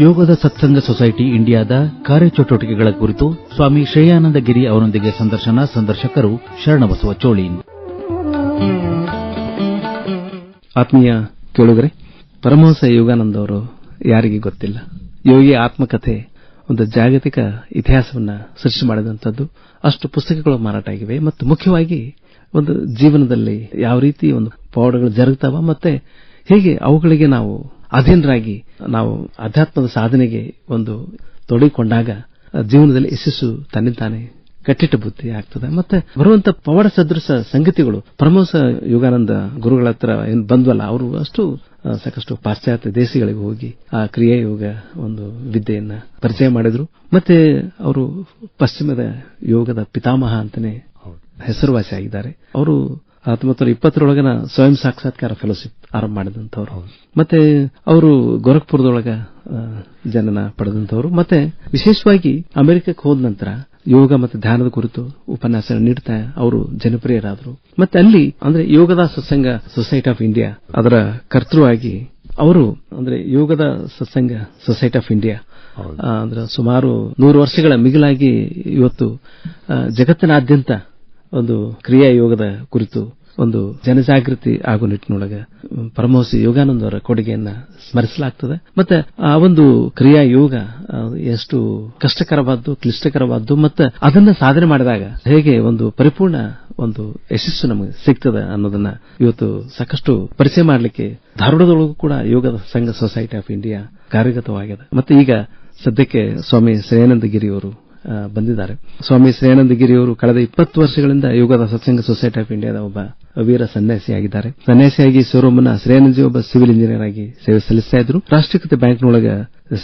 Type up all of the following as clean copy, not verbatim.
ಯೋಗದ ಸತ್ಸಂಗ ಸೊಸೈಟಿ ಇಂಡಿಯಾದ ಕಾರ್ಯಚಟುವಟಿಕೆಗಳ ಕುರಿತು ಸ್ವಾಮಿ ಶ್ರೇಯಾನಂದ ಗಿರಿ ಅವರೊಂದಿಗೆ ಸಂದರ್ಶಕರು ಶರಣಬಸವ ಚೋಳೀನ್. ಆತ್ಮೀಯ ಕೇಳುಗರೆ, ಪರಮಹಂಸ ಯೋಗಾನಂದ ಅವರು ಯಾರಿಗೆ ಗೊತ್ತಿಲ್ಲ. ಯೋಗಿ ಆತ್ಮಕಥೆ ಒಂದು ಜಾಗತಿಕ ಇತಿಹಾಸವನ್ನ ಸೃಷ್ಟಿ ಮಾಡಿದಂಥದ್ದು. ಅಷ್ಟು ಪುಸ್ತಕಗಳು ಮಾರಾಟ ಆಗಿವೆ ಮತ್ತು ಮುಖ್ಯವಾಗಿ ಒಂದು ಜೀವನದಲ್ಲಿ ಯಾವ ರೀತಿ ಒಂದು ಪವಾಡಗಳು ಜರುಗುತ್ತವ ಮತ್ತೆ ಹೇಗೆ ಅವುಗಳಿಗೆ ನಾವು ಅಧೀನರಾಗಿ ನಾವು ಅಧ್ಯಾತ್ಮದ ಸಾಧನೆಗೆ ಒಂದು ತೊಡಗಿಕೊಂಡಾಗ ಜೀವನದಲ್ಲಿ ಯಶಸ್ಸು ತನ್ನಿಂತಾನೆ ಕಟ್ಟಿಟ್ಟ ಬುದ್ಧಿ ಆಗ್ತದೆ. ಮತ್ತೆ ಬರುವಂತ ಪವಾಡ ಸದೃಶ ಸಂಗತಿಗಳು ಪರಮಹಂಸ ಯೋಗಾನಂದ ಗುರುಗಳ ಹತ್ರ ಏನ್ ಬಂದ್ವಲ್ಲ, ಅವರು ಸಾಕಷ್ಟು ಪಾಶ್ಚಾತ್ಯ ದೇಶಗಳಿಗೆ ಹೋಗಿ ಆ ಕ್ರಿಯಾ ಯೋಗ ಒಂದು ವಿದ್ಯೆಯನ್ನ ಪರಿಚಯ ಮಾಡಿದ್ರು. ಮತ್ತೆ ಅವರು ಪಶ್ಚಿಮದ ಯೋಗದ ಪಿತಾಮಹ ಅಂತಾನೆ ಹೆಸರುವಾಸಿಯಾಗಿದ್ದಾರೆ. ಅವರು 1920 ಸ್ವಯಂ ಸಾಕ್ಷಾತ್ಕಾರ ಫೆಲೋಶಿಪ್ ಆರಂಭ ಮಾಡಿದಂಥವ್ರು. ಮತ್ತೆ ಅವರು ಗೋರಖ್ಪುರದೊಳಗ ಜನನ ಪಡೆದಂಥವ್ರು. ಮತ್ತೆ ವಿಶೇಷವಾಗಿ ಅಮೆರಿಕಕ್ಕೆ ಹೋದ ನಂತರ ಯೋಗ ಮತ್ತು ಧ್ಯಾನದ ಕುರಿತು ಉಪನ್ಯಾಸ ನೀಡುತ್ತಾ ಅವರು ಜನಪ್ರಿಯರಾದರು. ಮತ್ತೆ ಅಲ್ಲಿ ಅಂದ್ರೆ ಯೋಗದ ಸತ್ಸಂಗ ಸೊಸೈಟಿ ಆಫ್ ಇಂಡಿಯಾ ಅದರ ಕರ್ತೃವಾಗಿ ಅವರು ಅಂದ್ರೆ ಯೋಗದ ಸತ್ಸಂಗ ಸೊಸೈಟಿ ಆಫ್ ಇಂಡಿಯಾ ಅಂದ್ರೆ ಸುಮಾರು 100 ವರ್ಷಗಳ ಮಿಗಿಲಾಗಿ ಇವತ್ತು ಜಗತ್ತಿನಾದ್ಯಂತ ಒಂದು ಕ್ರಿಯಾ ಯೋಗದ ಕುರಿತು ಒಂದು ಜನಜಾಗೃತಿ ಆಗೋ ನಿಟ್ಟಿನೊಳಗೆ ಪರಮಹಂಸ ಯೋಗಾನಂದ ಅವರ ಕೊಡುಗೆಯನ್ನ ಸ್ಮರಿಸಲಾಗ್ತದೆ. ಮತ್ತೆ ಆ ಒಂದು ಕ್ರಿಯಾ ಯೋಗ ಎಷ್ಟು ಕಷ್ಟಕರವಾದ್ದು, ಕ್ಲಿಷ್ಟಕರವಾದ್ದು, ಮತ್ತೆ ಅದನ್ನ ಸಾಧನೆ ಮಾಡಿದಾಗ ಹೇಗೆ ಒಂದು ಪರಿಪೂರ್ಣ ಒಂದು ಯಶಸ್ಸು ನಮಗೆ ಸಿಗ್ತದೆ ಅನ್ನೋದನ್ನ ಇವತ್ತು ಸಾಕಷ್ಟು ಪರಿಚಯ ಮಾಡಲಿಕ್ಕೆ ಧಾರವಾಡದೊಳಗೂ ಕೂಡ ಯೋಗದ ಸಂಘ ಸೊಸೈಟಿ ಆಫ್ ಇಂಡಿಯಾ ಕಾರ್ಯಗತವಾಗಿದೆ. ಮತ್ತೆ ಈಗ ಸದ್ಯಕ್ಕೆ ಸ್ವಾಮಿ ಶ್ರೇಯಾನಂದ ಗಿರಿ ಅವರು ಬಂದಿದ್ದಾರೆ. ಸ್ವಾಮಿ ಶ್ರೇಯಾನಂದ ಗಿರಿ ಅವರು ಕಳೆದ 20 ವರ್ಷಗಳಿಂದ ಯೋಗದ ಸತ್ಸಂಗ ಸೊಸೈಟಿ ಆಫ್ ಇಂಡಿಯಾದ ಒಬ್ಬ ವೀರ ಸನ್ಯಾಸಿಯಾಗಿದ್ದಾರೆ. ಸನ್ಯಾಸಿಯಾಗಿ ಶಿವರಾಮನ ಶ್ರೇಯಾನಂದಜಿ ಒಬ್ಬ ಸಿವಿಲ್ ಇಂಜಿನಿಯರ್ ಆಗಿ ಸೇವೆ ಸಲ್ಲಿಸ್ತಾ ಇದ್ರು. ರಾಷ್ಟ್ರೀಕೃತ ಬ್ಯಾಂಕ್ನೊಳಗ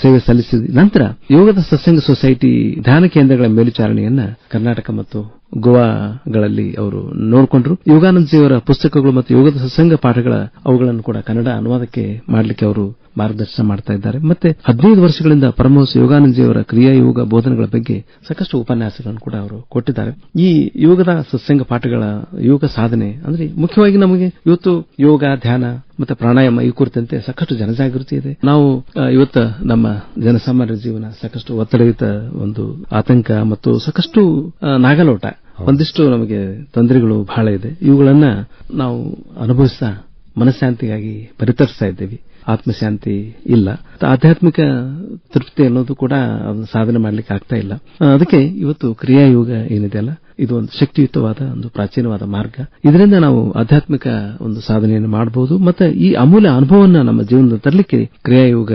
ಸೇವೆ ಸಲ್ಲಿಸಿದ ನಂತರ ಯೋಗದ ಸತ್ಸಂಗ ಸೊಸೈಟಿ ಧ್ಯಾನ ಕೇಂದ್ರಗಳ ಮೇಲ್ವಿಚಾರಣೆಯನ್ನ ಕರ್ನಾಟಕ ಮತ್ತು ಗೋವಾಗಳಲ್ಲಿ ಅವರು ನೋಡಿಕೊಂಡ್ರು. ಯೋಗಾನಂದಜಿಯವರ ಪುಸ್ತಕಗಳು ಮತ್ತು ಯೋಗದ ಸತ್ಸಂಗ ಪಾಠಗಳ ಅವುಗಳನ್ನು ಕೂಡ ಕನ್ನಡ ಅನುವಾದಕ್ಕೆ ಮಾಡಲಿಕ್ಕೆ ಅವರು ಮಾರ್ಗದರ್ಶನ ಮಾಡ್ತಾ ಇದ್ದಾರೆ. ಮತ್ತೆ 15 ವರ್ಷಗಳಿಂದ ಪರಮಹಂಸ ಯೋಗಾನಂದಜಿಯವರ ಕ್ರಿಯಾ ಯೋಗ ಬೋಧನೆಗಳ ಬಗ್ಗೆ ಸಾಕಷ್ಟು ಉಪನ್ಯಾಸಗಳನ್ನು ಕೂಡ ಅವರು ಕೊಟ್ಟಿದ್ದಾರೆ. ಈ ಯೋಗದ ಸತ್ಸಂಗ ಪಾಠಗಳ ಯೋಗ ಸಾಧನೆ ಅಂದ್ರೆ ಮುಖ್ಯವಾಗಿ ನಮಗೆ ಇವತ್ತು ಯೋಗ, ಧ್ಯಾನ ಮತ್ತೆ ಪ್ರಾಣಾಯಾಮ ಈ ಕುರಿತಂತೆ ಸಾಕಷ್ಟು ಜನಜಾಗೃತಿ ಇದೆ. ನಾವು ಇವತ್ತು ನಮ್ಮ ಜನಸಾಮಾನ್ಯರ ಜೀವನ ಸಾಕಷ್ಟು ಒತ್ತಡಯುತ ಒಂದು ಆತಂಕ ಮತ್ತು ಸಾಕಷ್ಟು ನಾಗಲೋಟ, ಒಂದಿಷ್ಟು ನಮಗೆ ತೊಂದರೆಗಳು ಬಹಳ ಇದೆ. ಇವುಗಳನ್ನ ನಾವು ಅನುಭವಿಸ್ತಾ ಮನಃಶಾಂತಿಗಾಗಿ ಪರಿತರಿಸ್ತಾ ಇದ್ದೇವೆ. ಆತ್ಮಶಾಂತಿ ಇಲ್ಲ, ಆಧ್ಯಾತ್ಮಿಕ ತೃಪ್ತಿ ಅನ್ನೋದು ಕೂಡ ಸಾಧನೆ ಮಾಡಲಿಕ್ಕೆ ಆಗ್ತಾ ಇಲ್ಲ. ಅದಕ್ಕೆ ಇವತ್ತು ಕ್ರಿಯಾ ಯೋಗ ಏನಿದೆಯಲ್ಲ, ಇದು ಒಂದು ಶಕ್ತಿಯುತವಾದ ಒಂದು ಪ್ರಾಚೀನವಾದ ಮಾರ್ಗ. ಇದರಿಂದ ನಾವು ಆಧ್ಯಾತ್ಮಿಕ ಒಂದು ಸಾಧನೆಯನ್ನು ಮಾಡಬಹುದು. ಮತ್ತೆ ಈ ಅಮೂಲ್ಯ ಅನುಭವವನ್ನು ನಮ್ಮ ಜೀವನದಲ್ಲಿ ತರಲಿಕ್ಕೆ ಕ್ರಿಯಾ ಯೋಗ,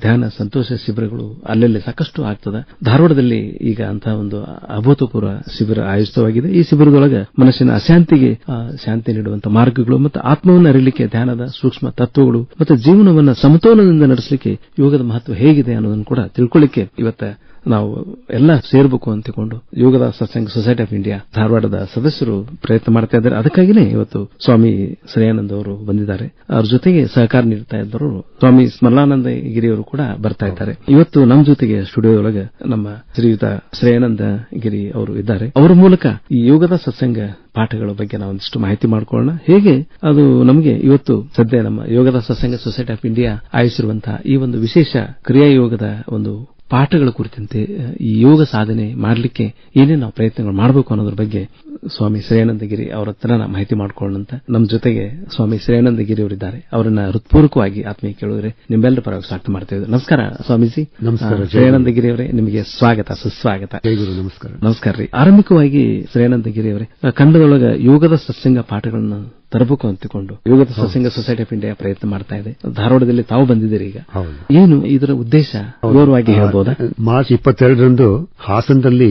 ಧ್ಯಾನ, ಸಂತೋಷ ಶಿಬಿರಗಳು ಅಲ್ಲೆಲ್ಲಿ ಸಾಕಷ್ಟು ಆಗ್ತದೆ. ಧಾರವಾಡದಲ್ಲಿ ಈಗ ಅಂತಹ ಒಂದು ಅಭೂತಪೂರ್ವ ಶಿಬಿರ ಆಯೋಜಿತವಾಗಿದೆ. ಈ ಶಿಬಿರದೊಳಗೆ ಮನಸ್ಸಿನ ಅಶಾಂತಿಗೆ ಶಾಂತಿ ನೀಡುವಂತಹ ಮಾರ್ಗಗಳು ಮತ್ತು ಆತ್ಮವನ್ನು ಅರಿಯಲಿಕ್ಕೆ ಧ್ಯಾನದ ಸೂಕ್ಷ್ಮ ತತ್ವಗಳು ಮತ್ತು ಜೀವನವನ್ನು ಸಮತೋಲನದಿಂದ ನಡೆಸಲಿಕ್ಕೆ ಯೋಗದ ಮಹತ್ವ ಹೇಗಿದೆ ಅನ್ನೋದನ್ನು ಕೂಡ ತಿಳ್ಕೊಳ್ಳಿಕ್ಕೆ ಇವತ್ತು ನಾವು ಎಲ್ಲ ಸೇರಬೇಕು ಅಂತಿಕೊಂಡು ಯೋಗದ ಸತ್ಸಂಗ ಸೊಸೈಟಿ ಆಫ್ ಇಂಡಿಯಾ ಧಾರವಾಡದ ಸದಸ್ಯರು ಪ್ರಯತ್ನ ಮಾಡ್ತಾ ಇದ್ದಾರೆ. ಅದಕ್ಕಾಗಿನೇ ಇವತ್ತು ಸ್ವಾಮಿ ಶ್ರೇಯಾನಂದ ಅವರು ಬಂದಿದ್ದಾರೆ. ಅವ್ರ ಜೊತೆಗೆ ಸಹಕಾರ ನೀಡ್ತಾ ಇದ್ದರು ಸ್ವಾಮಿ ಸ್ಮರಣಾನಂದ ಗಿರಿಯವರು ಕೂಡ ಬರ್ತಾ ಇದ್ದಾರೆ. ಇವತ್ತು ನಮ್ಮ ಜೊತೆಗೆ ಸ್ಟುಡಿಯೋದೊಳಗೆ ನಮ್ಮ ಶ್ರೀಯುತ ಶ್ರೇಯಾನಂದ ಗಿರಿ ಅವರು ಇದ್ದಾರೆ. ಅವರ ಮೂಲಕ ಈ ಯೋಗದ ಸತ್ಸಂಗ ಪಾಠಗಳ ಬಗ್ಗೆ ನಾವು ಒಂದಿಷ್ಟು ಮಾಹಿತಿ ಮಾಡಿಕೊಳ್ಳೋಣ. ಹೇಗೆ ಅದು ನಮಗೆ ಇವತ್ತು ಸದ್ಯ ನಮ್ಮ ಯೋಗದ ಸತ್ಸಂಗ ಸೊಸೈಟಿ ಆಫ್ ಇಂಡಿಯಾ ಆಯೋಜಿಸಿರುವಂತಹ ಈ ಒಂದು ವಿಶೇಷ ಕ್ರಿಯಾ ಯೋಗದ ಒಂದು ಪಾಠಗಳ ಕುರಿತಂತೆ ಈ ಯೋಗ ಸಾಧನೆ ಮಾಡಲಿಕ್ಕೆ ಏನೇನು ನಾವು ಪ್ರಯತ್ನಗಳು ಮಾಡಬೇಕು ಅನ್ನೋದ್ರ ಬಗ್ಗೆ ಸ್ವಾಮಿ ಶ್ರೇಯಾನಂದಗಿರಿ ಅವರ ಹತ್ರ ಮಾಹಿತಿ ಮಾಡಿಕೊಳ್ಳೋಣಂತ ನಮ್ಮ ಜೊತೆಗೆ ಸ್ವಾಮಿ ಶ್ರೇಯಾನಂದಗಿರಿ ಅವರಿದ್ದಾರೆ. ಅವರನ್ನ ಹೃತ್ಪೂರ್ವಕವಾಗಿ ಆತ್ಮೀಯ ಕೇಳುವರೆ ನಿಮ್ಮೆಲ್ಲರ ಪರವಾಗಿ ಸ್ವಾಗತ ಮಾಡ್ತೇವೆ. ನಮಸ್ಕಾರ ಸ್ವಾಮೀಜಿ. ನಮಸ್ಕಾರ ಶ್ರೇಯಾನಂದಗಿರಿ ಅವರೇ, ನಿಮಗೆ ಸ್ವಾಗತ, ಸುಸ್ವಾಗತ. ನಮಸ್ಕಾರ. ನಮಸ್ಕಾರ ರೀ. ಆರಂಭಿಕವಾಗಿ ಶ್ರೇಯಾನಂದಗಿರಿ ಅವರೇ, ಕನ್ನಡದೊಳಗ ಯೋಗದ ಸತ್ಸಂಗ ಪಾಠಗಳನ್ನು ತರಬೇಕು ಅಂತಿಕೊಂಡು ಯೋಗದ ಸತ್ಸಂಗ ಸೊಸೈಟಿ ಆಫ್ ಇಂಡಿಯಾ ಪ್ರಯತ್ನ ಮಾಡ್ತಾ ಇದೆ. ಧಾರವಾಡದಲ್ಲಿ ತಾವು ಬಂದಿದ್ದೀರಿ. ಈಗ ಏನು ಇದರ ಉದ್ದೇಶ ವಿವರವಾಗಿ ಹೇಳ್ಬೋದಾ? ಮಾರ್ಚ್ 22ರಂದು ಹಾಸನದಲ್ಲಿ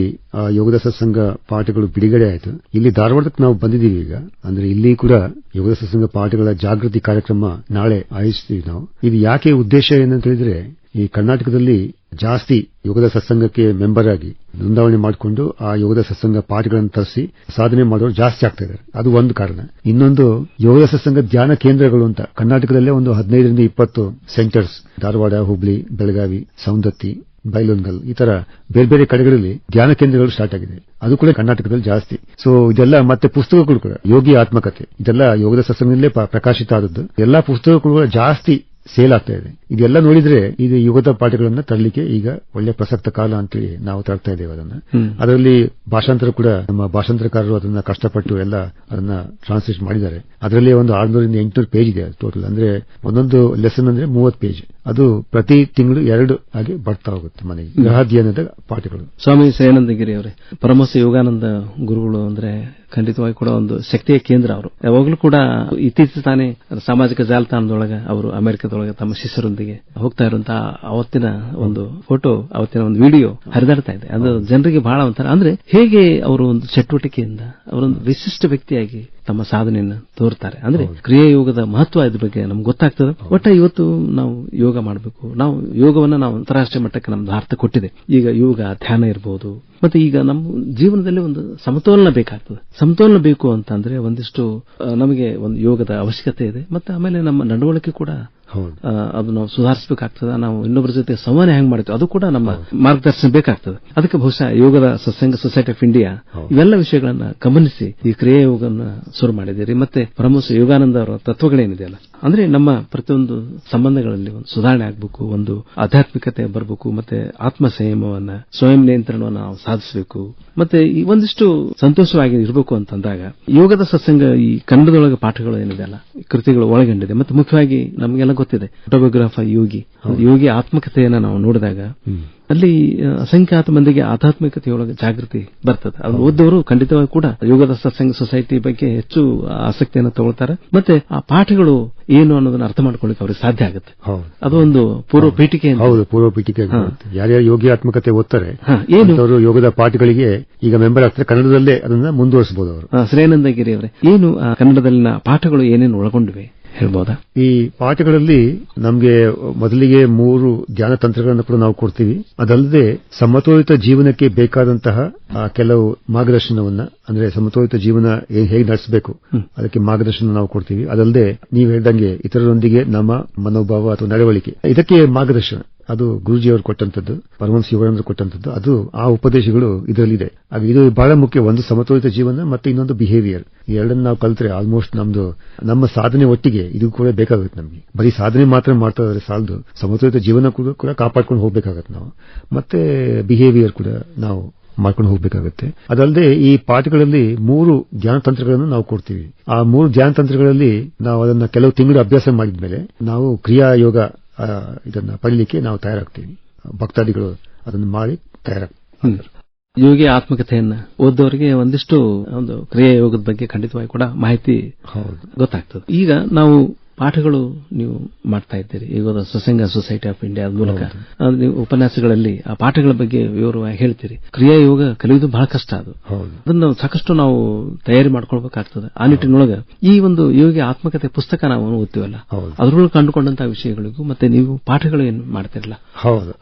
ಯೋಗದ ಸತ್ಸಂಗ ಪಾಠಗಳು ಬಿಡುಗಡೆ ಆಯಿತು. ಇಲ್ಲಿ ಧಾರವಾಡಕ್ಕೆ ನಾವು ಬಂದಿದ್ದೀವಿ ಈಗ. ಅಂದ್ರೆ ಇಲ್ಲಿ ಕೂಡ ಯೋಗದ ಸತ್ಸಂಗ ಪಾಠಗಳ ಜಾಗೃತಿ ಕಾರ್ಯಕ್ರಮ ನಾಳೆ ಆಯೋಜಿಸ್ತೀವಿ ನಾವು. ಇದು ಯಾಕೆ ಉದ್ದೇಶ ಏನಂತ ಹೇಳಿದ್ರೆ, ಈ ಕರ್ನಾಟಕದಲ್ಲಿ ಜಾಸ್ತಿ ಯೋಗದ ಸತ್ಸಂಗಕ್ಕೆ ಮೆಂಬರ್ ಆಗಿ ನೋಂದಾವಣೆ ಮಾಡಿಕೊಂಡು ಆ ಯೋಗದ ಸತ್ಸಂಗ ಪಾಠಗಳನ್ನು ತರಿಸಿ ಸಾಧನೆ ಮಾಡೋರು ಜಾಸ್ತಿ ಆಗ್ತಾ ಇದ್ದಾರೆ. ಅದು ಒಂದು ಕಾರಣ. ಇನ್ನೊಂದು, ಯೋಗದ ಸತ್ಸಂಗ ಧ್ಯಾನ ಕೇಂದ್ರಗಳು ಅಂತ ಕರ್ನಾಟಕದಲ್ಲೇ ಒಂದು 15ರಿಂದ 20 ಸೆಂಟರ್ಸ್, ಧಾರವಾಡ, ಹುಬ್ಳಿ, ಬೆಳಗಾವಿ, ಸೌಂದತ್ತಿ, ಬೈಲೊಂಗಲ್, ಈ ತರ ಬೇರೆ ಬೇರೆ ಕಡೆಗಳಲ್ಲಿ ಧ್ಯಾನ ಕೇಂದ್ರಗಳು ಸ್ಟಾರ್ಟ್ ಆಗಿದೆ. ಅದು ಕೂಡ ಕರ್ನಾಟಕದಲ್ಲಿ ಜಾಸ್ತಿ. ಸೊ ಇದೆಲ್ಲ ಮತ್ತೆ ಪುಸ್ತಕಗಳು ಕೂಡ ಯೋಗಿ ಆತ್ಮಕಥೆ, ಇದೆಲ್ಲ ಯೋಗದ ಸತ್ಸಂಗದಲ್ಲೇ ಪ್ರಕಾಶಿತ ಆದದ್ದು. ಎಲ್ಲಾ ಪುಸ್ತಕಗಳು ಜಾಸ್ತಿ ಸೇಲ್ ಆಗ್ತಾ ಇದೆ. ಇದೆಲ್ಲ ನೋಡಿದ್ರೆ ಇದು ಯುಗದ ಪಾಠಗಳನ್ನ ತರಲಿಕ್ಕೆ ಈಗ ಒಳ್ಳೆ ಪ್ರಸಕ್ತ ಕಾಲ ಅಂತೇಳಿ ನಾವು ತರ್ತಾ ಇದ್ದೇವೆ ಅದನ್ನ. ಅದರಲ್ಲಿ ಭಾಷಾಂತರ ಕೂಡ ನಮ್ಮ ಭಾಷಾಂತರಕಾರರು ಅದನ್ನ ಕಷ್ಟಪಟ್ಟು ಎಲ್ಲ ಅದನ್ನ ಟ್ರಾನ್ಸ್ಲೇಟ್ ಮಾಡಿದ್ದಾರೆ. ಅದರಲ್ಲಿ ಒಂದು 600-800 ಪೇಜ್ ಇದೆ ಟೋಟಲ್. ಅಂದ್ರೆ ಒಂದೊಂದು ಲೆಸನ್ ಅಂದ್ರೆ 30 ಪೇಜ್. ಅದು ಪ್ರತಿ ತಿಂಗಳು 2 ಆಗಿ ಬರ್ತಾ ಹೋಗುತ್ತೆ ಮನೆಗೆ ಗೃಹಾಧ್ಯಯನದ ಪಾಠಗಳು. ಸ್ವಾಮಿ ಶ್ರೇಯಾನಂದಗಿರಿ ಅವರೇ, ಪರಮಹಂಸ ಯೋಗಾನಂದ ಗುರುಗಳು ಅಂದ್ರೆ ಖಂಡಿತವಾಗಿ ಕೂಡ ಒಂದು ಶಕ್ತಿಯ ಕೇಂದ್ರ. ಅವರು ಯಾವಾಗಲೂ ಕೂಡ ಇತ್ತೀಚೆಗೆ ತಾನೇ ಸಾಮಾಜಿಕ ಜಾಲತಾಣದೊಳಗೆ ಅವರು ಅಮೆರಿಕದೊಳಗೆ ತಮ್ಮ ಶಿಷ್ಯರೊಂದಿಗೆ ಹೋಗ್ತಾ ಇರುವಂತಹ ಅವತ್ತಿನ ಒಂದು ಫೋಟೋ, ಅವತ್ತಿನ ಒಂದು ವಿಡಿಯೋ ಹರಿದಾಡ್ತಾ ಇದೆ. ಅದು ಜನರಿಗೆ ಬಹಳ ಒಂಥರ ಅಂದ್ರೆ ಹೇಗೆ ಅವರು ಒಂದು ಚಟುವಟಿಕೆಯಿಂದ ಅವರೊಂದು ವಿಶಿಷ್ಟ ವ್ಯಕ್ತಿಯಾಗಿ ತಮ್ಮ ಸಾಧನೆಯನ್ನು ತೋರ್ತಾರೆ. ಅಂದ್ರೆ ಕ್ರಿಯಾಯೋಗದ ಮಹತ್ವ ಇದ್ರ ಬಗ್ಗೆ ನಮ್ಗೆ ಗೊತ್ತಾಗ್ತದೆ. ಒಟ್ಟ ಇವತ್ತು ನಾವು ಯೋಗ ಮಾಡಬೇಕು, ನಾವು ಯೋಗವನ್ನ ನಾವು ಅಂತಾರಾಷ್ಟ್ರೀಯ ಮಟ್ಟಕ್ಕೆ ನಮ್ದು ಅರ್ಥ ಕೊಟ್ಟಿದೆ. ಈಗ ಯೋಗ ಧ್ಯಾನ ಇರಬಹುದು, ಮತ್ತೆ ಈಗ ನಮ್ಮ ಜೀವನದಲ್ಲಿ ಒಂದು ಸಮತೋಲನ ಬೇಕಾಗ್ತದೆ. ಸಮತೋಲನ ಬೇಕು ಅಂತಂದ್ರೆ ಒಂದಿಷ್ಟು ನಮಗೆ ಒಂದು ಯೋಗದ ಅವಶ್ಯಕತೆ ಇದೆ. ಮತ್ತೆ ಆಮೇಲೆ ನಮ್ಮ ನಡವಳಿಕೆ ಕೂಡ ಅದು ನಾವು ಸುಧಾರಿಸಬೇಕಾಗ್ತದೆ. ನಾವು ಇನ್ನೊಬ್ಬರ ಜೊತೆ ಸಂವಹನ ಹೆಂಗ್ ಮಾಡ್ತೀವಿ ಅದು ಕೂಡ ನಮ್ಮ ಮಾರ್ಗದರ್ಶನ ಬೇಕಾಗ್ತದೆ. ಅದಕ್ಕೆ ಬಹುಶಃ ಯೋಗದ ಸತ್ಸಂಗ ಸೊಸೈಟಿ ಆಫ್ ಇಂಡಿಯಾ ಇವೆಲ್ಲ ವಿಷಯಗಳನ್ನ ಗಮನಿಸಿ ಈ ಕ್ರಿಯಾ ಯೋಗವನ್ನು ಶುರು ಮಾಡಿದ್ದೀರಿ. ಮತ್ತೆ ಪರಮಹಂಸ ಯೋಗಾನಂದ ಅವರ ತತ್ವಗಳೇನಿದೆಯಲ್ಲ, ಅಂದ್ರೆ ನಮ್ಮ ಪ್ರತಿಯೊಂದು ಸಂಬಂಧಗಳಲ್ಲಿ ಒಂದು ಸುಧಾರಣೆ ಆಗಬೇಕು, ಒಂದು ಆಧ್ಯಾತ್ಮಿಕತೆ ಬರಬೇಕು, ಮತ್ತೆ ಆತ್ಮ ಸಂಯಮವನ್ನ, ಸ್ವಯಂ ನಿಯಂತ್ರಣವನ್ನು ನಾವು ಸಾಧಿಸಬೇಕು, ಮತ್ತೆ ಈ ಒಂದಿಷ್ಟು ಸಂತೋಷವಾಗಿ ಇರಬೇಕು ಅಂತಂದಾಗ ಯೋಗದ ಸತ್ಸಂಗ ಈ ಕನ್ನಡದೊಳಗೆ ಪಾಠಗಳು ಏನಿದೆಯಲ್ಲ ಕೃತಿಗಳು ಒಳಗೊಂಡಿದೆ. ಮತ್ತೆ ಮುಖ್ಯವಾಗಿ ನಮಗೆಲ್ಲ ಗೊತ್ತಿದೆ ಆಟೋಬಯೋಗ್ರಾಫ್ ಯೋಗಿ ಆತ್ಮಕತೆಯನ್ನ ನಾವು ನೋಡಿದಾಗ ಅಲ್ಲಿ ಅಸಂಖ್ಯಾತ ಮಂದಿಗೆ ಆಧ್ಯಾತ್ಮಿಕತೆಯೊಳಗೆ ಜಾಗೃತಿ ಬರ್ತದೆ. ಅದನ್ನು ಓದವರು ಖಂಡಿತವಾಗಿ ಕೂಡ ಯೋಗದ ಸತ್ಸಂಗ ಸೊಸೈಟಿ ಬಗ್ಗೆ ಹೆಚ್ಚು ಆಸಕ್ತಿಯನ್ನು ತಗೊಳ್ತಾರೆ. ಮತ್ತೆ ಆ ಪಾಠಗಳು ಏನು ಅನ್ನೋದನ್ನ ಅರ್ಥ ಮಾಡ್ಕೊಳ್ಳಿಕ್ಕೆ ಅವ್ರಿಗೆ ಸಾಧ್ಯ ಆಗುತ್ತೆ. ಅದು ಒಂದು ಪೂರ್ವ ಪೀಠಿಕೆ. ಹೌದು, ಪೂರ್ವ ಪೀಠಿಕೆ. ಯಾರ್ಯಾರು ಯೋಗಿ ಆತ್ಮಕತೆ ಓದ್ತಾರೆ ಅವರು ಯೋಗದ ಪಾಠಗಳಿಗೆ ಈಗ ಮೆಂಬರ್ ಆಗ್ತಾರೆ. ಕನ್ನಡದಲ್ಲೇ ಅದನ್ನ ಮುಂದುವರಿಸಬಹುದು ಅವರು. ಶ್ರೇಯಾನಂದಗಿರಿ ಅವರೇ, ಏನು ಕನ್ನಡದಲ್ಲಿನ ಪಾಠಗಳು ಏನೇನು ಒಳಗೊಂಡಿವೆ ಹೇಳ್ಬೋದಾ? ಈ ಪಾಠಗಳಲ್ಲಿ ನಮಗೆ ಮೊದಲಿಗೆ 3 ಧ್ಯಾನ ತಂತ್ರಗಳನ್ನು ಕೂಡ ನಾವು ಕೊಡ್ತೀವಿ. ಅದಲ್ಲದೆ ಸಮತೋಲಿತ ಜೀವನಕ್ಕೆ ಬೇಕಾದಂತಹ ಕೆಲವು ಮಾರ್ಗದರ್ಶನವನ್ನ, ಅಂದ್ರೆ ಸಮತೋಲಿತ ಜೀವನ ಹೇಗೆ ನಡೆಸಬೇಕು ಅದಕ್ಕೆ ಮಾರ್ಗದರ್ಶನ ನಾವು ಕೊಡ್ತೀವಿ. ಅದಲ್ಲದೆ ನೀವು ಹೇಳ್ದಂಗೆ ಇತರರೊಂದಿಗೆ ನಮ್ಮ ಮನೋಭಾವ ಅಥವಾ ನಡವಳಿಕೆ, ಇದಕ್ಕೆ ಮಾರ್ಗದರ್ಶನ ಅದು ಗುರುಜಿಯವರು ಕೊಟ್ಟಂತದ್ದು, ಪರಮಹಂಸ ಯೋಗಾನಂದರು ಕೊಟ್ಟಂತದ್ದು. ಅದು ಆ ಉಪದೇಶಗಳು ಇದರಲ್ಲಿದೆ. ಇದು ಬಹಳ ಮುಖ್ಯ. ಒಂದು ಸಮತೋಲಿತ ಜೀವನ ಮತ್ತೆ ಇನ್ನೊಂದು ಬಿಹೇವಿಯರ್. ಈ ಎರಡನ್ನು ನಾವು ಕಲ್ತ್ರೆ ಆಲ್ಮೋಸ್ಟ್ ನಮ್ಮ ಸಾಧನೆ ಒಟ್ಟಿಗೆ ಇದು ಕೂಡ ಬೇಕಾಗುತ್ತೆ. ನಮಗೆ ಬರೀ ಸಾಧನೆ ಮಾತ್ರ ಮಾಡ್ತಾ ಇದ್ರೆ ಸಾಲದು, ಸಮತೋಲಿತ ಜೀವನ ಕೂಡ ಕಾಪಾಡ್ಕೊಂಡು ಹೋಗ್ಬೇಕಾಗತ್ತೆ ನಾವು. ಮತ್ತೆ ಬಿಹೇವಿಯರ್ ಕೂಡ ನಾವು ಮಾಡ್ಕೊಂಡು ಹೋಗ್ಬೇಕಾಗುತ್ತೆ. ಅದಲ್ಲದೆ ಈ ಪಾಠಗಳಲ್ಲಿ 3 ಧ್ಯಾನ ತಂತ್ರಗಳನ್ನು ನಾವು ಕೊಡ್ತೀವಿ. ಆ 3 ಧ್ಯಾನ ತಂತ್ರಗಳಲ್ಲಿ ನಾವು ಅದನ್ನ ಕೆಲವು ತಿಂಗಳು ಅಭ್ಯಾಸ ಮಾಡಿದ್ಮೇಲೆ ನಾವು ಕ್ರಿಯಾ ಯೋಗ ಇದನ್ನ ಪಡೀಲಿಕ್ಕೆ ನಾವು ತಯಾರಾಗ್ತೀವಿ. ಭಕ್ತಾದಿಗಳು ಅದನ್ನು ಮಾಡಿ ತಯಾರಾಗ್ತೀವಿ. ಯೋಗಿ ಆತ್ಮಕಥೆಯನ್ನ ಓದೋರಿಗೆ ಒಂದಿಷ್ಟು ಒಂದು ಕ್ರಿಯಾ ಯೋಗದ ಬಗ್ಗೆ ಖಂಡಿತವಾಗಿ ಕೂಡ ಮಾಹಿತಿ ಗೊತ್ತಾಗ್ತದೆ. ಈಗ ನಾವು ಪಾಠಗಳು ನೀವು ಮಾಡ್ತಾ ಇದ್ದೀರಿ ಯೋಗದ ಸತ್ಸಂಗ ಸೊಸೈಟಿ ಆಫ್ ಇಂಡಿಯಾ ಮೂಲಕ. ನೀವು ಉಪನ್ಯಾಸಗಳಲ್ಲಿ ಆ ಪಾಠಗಳ ಬಗ್ಗೆ ವಿವರವಾಗಿ ಹೇಳ್ತೀರಿ. ಕ್ರಿಯಾ ಯೋಗ ಕಲಿಯುವುದು ಬಹಳ ಕಷ್ಟ. ಅದನ್ನು ಸಾಕಷ್ಟು ನಾವು ತಯಾರಿ ಮಾಡ್ಕೊಳ್ಬೇಕಾಗ್ತದೆ. ಆ ನಿಟ್ಟಿನೊಳಗೆ ಈ ಒಂದು ಯೋಗಿ ಆತ್ಮಕತೆ ಪುಸ್ತಕ ನಾವು ಓದ್ತೀವಲ್ಲ, ಅದರೊಳಗೆ ಕಂಡುಕೊಂಡಂತಹ ವಿಷಯಗಳಿಗೂ ಮತ್ತೆ ನೀವು ಪಾಠಗಳು ಏನು ಮಾಡ್ತಿರಲ್ಲ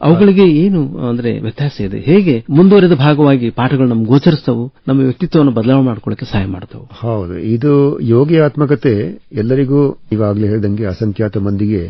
ಅವುಗಳಿಗೆ ಏನು ಅಂದ್ರೆ ವ್ಯತ್ಯಾಸ ಇದೆ? ಹೇಗೆ ಮುಂದುವರೆದ ಭಾಗವಾಗಿ ಪಾಠಗಳು ನಮ್ಗೆ ಗೋಚರಿಸ್ತವು, ನಮ್ಮ ವ್ಯಕ್ತಿತ್ವವನ್ನು ಬದಲಾವಣೆ ಮಾಡ್ಕೊಳ್ಳಕ್ಕೆ ಸಹಾಯ ಮಾಡ್ತವೆ? ಹೌದು, ಇದು ಯೋಗಿ ಆತ್ಮಕತೆ ಎಲ್ಲರಿಗೂ ಇವಾಗಲೇ ಹೇಳಿದಂಗೆ ಅಸಂಖ್ಯಾತ ಮಂದಿಗೆ